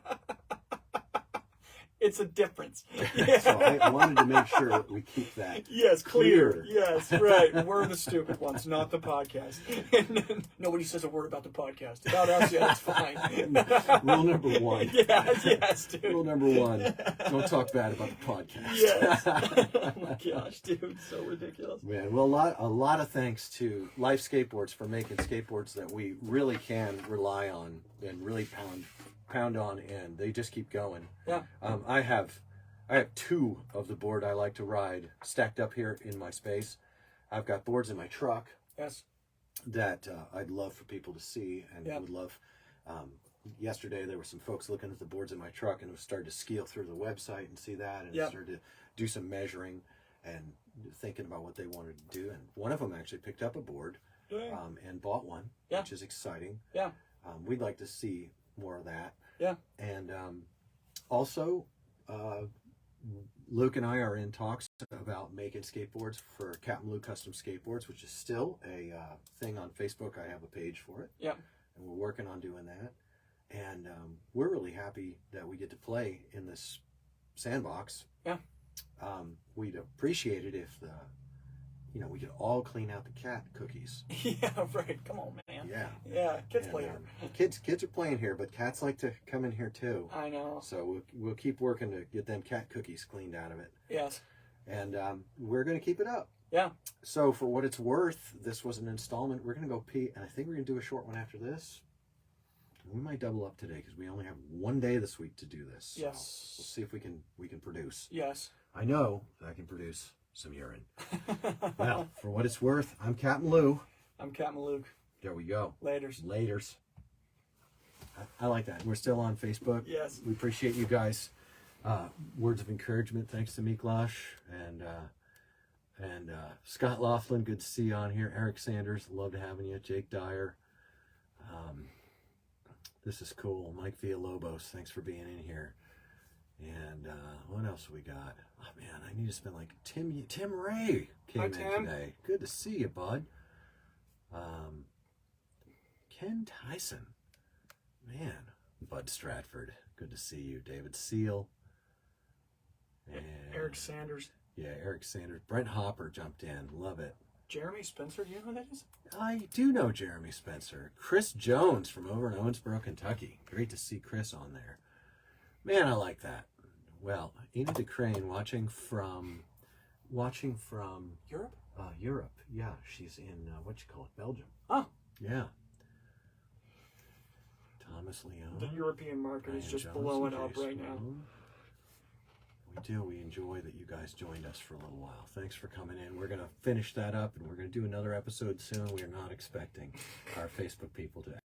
It's a difference. Yeah. So I wanted to make sure that we keep that Yes, clear. clear. Yes, right. We're the stupid ones, not the podcast. And nobody says a word about the podcast. About us, yeah, it's fine. Rule number one. Yeah, yes, dude. Rule number one. Don't talk bad about the podcast. Yes. Oh my gosh, dude, so ridiculous. Man, well, a lot of thanks to Life Skateboards for making skateboards that we really can rely on and really pound on, and they just keep going. Yeah. I have two of the board I like to ride stacked up here in my space. I've got boards in my truck Yes. that I'd love for people to see, and Yeah. would love. Yesterday there were some folks looking at the boards in my truck, and it started to scale through the website and see that, and Yeah. started to do some measuring and thinking about what they wanted to do. And one of them actually picked up a board Yeah. and bought one, Yeah. which is exciting. Yeah. We'd like to see more of that. Yeah. And also, Luke and I are in talks about making skateboards for CapmLew Custom Skateboards, which is still a thing on Facebook. I have a page for it. Yeah. And we're working on doing that. And we're really happy that we get to play in this sandbox. Yeah. We'd appreciate it if we could all clean out the cat cookies. Yeah, right. Come on, man. Yeah. Yeah, kids And, play here. Kids are playing here, but cats like to come in here too. I know. So we'll keep working to get them cat cookies cleaned out of it. Yes. And we're going to keep it up. Yeah. So for what it's worth, this was an installment. We're going to go pee, and I think we're going to do a short one after this. We might double up today because we only have one day this week to do this. So Yes. we'll see if we can produce. Yes. I know that I can produce some urine. Well, for what it's worth, I'm CapmLew. I'm CapmLew. There we go. Laters. I like that. We're still on Facebook. Yes. We appreciate you guys. Words of encouragement. Thanks to Miklash and Scott Laughlin. Good to see you on here. Eric Sanders. Loved having you. Jake Dyer. This is cool. Mike Villalobos. Thanks for being in here. And what else we got? Oh man, I need to spend like Tim Ray came Hi, in Tim. today. Good to see you, bud. Ken Tyson. Man, Bud Stratford. Good to see you. David Seal. And Eric Sanders. yeah, Eric Sanders. Brent Hopper jumped in. Love it. Jeremy Spencer, do you know who that is? I do know Jeremy Spencer. Chris Jones from over in Owensboro, Kentucky. Great to see Chris on there. Man, I like that. Well, Enid DeCrane watching from Europe? Europe. Yeah, she's in Belgium. Oh. Yeah. Thomas Leon. The European market is Ryan just Johnson, blowing up Jay right now. Sloan. We enjoy that you guys joined us for a little while. Thanks for coming in. We're going to finish that up, and we're going to do another episode soon. We are not expecting our Facebook people to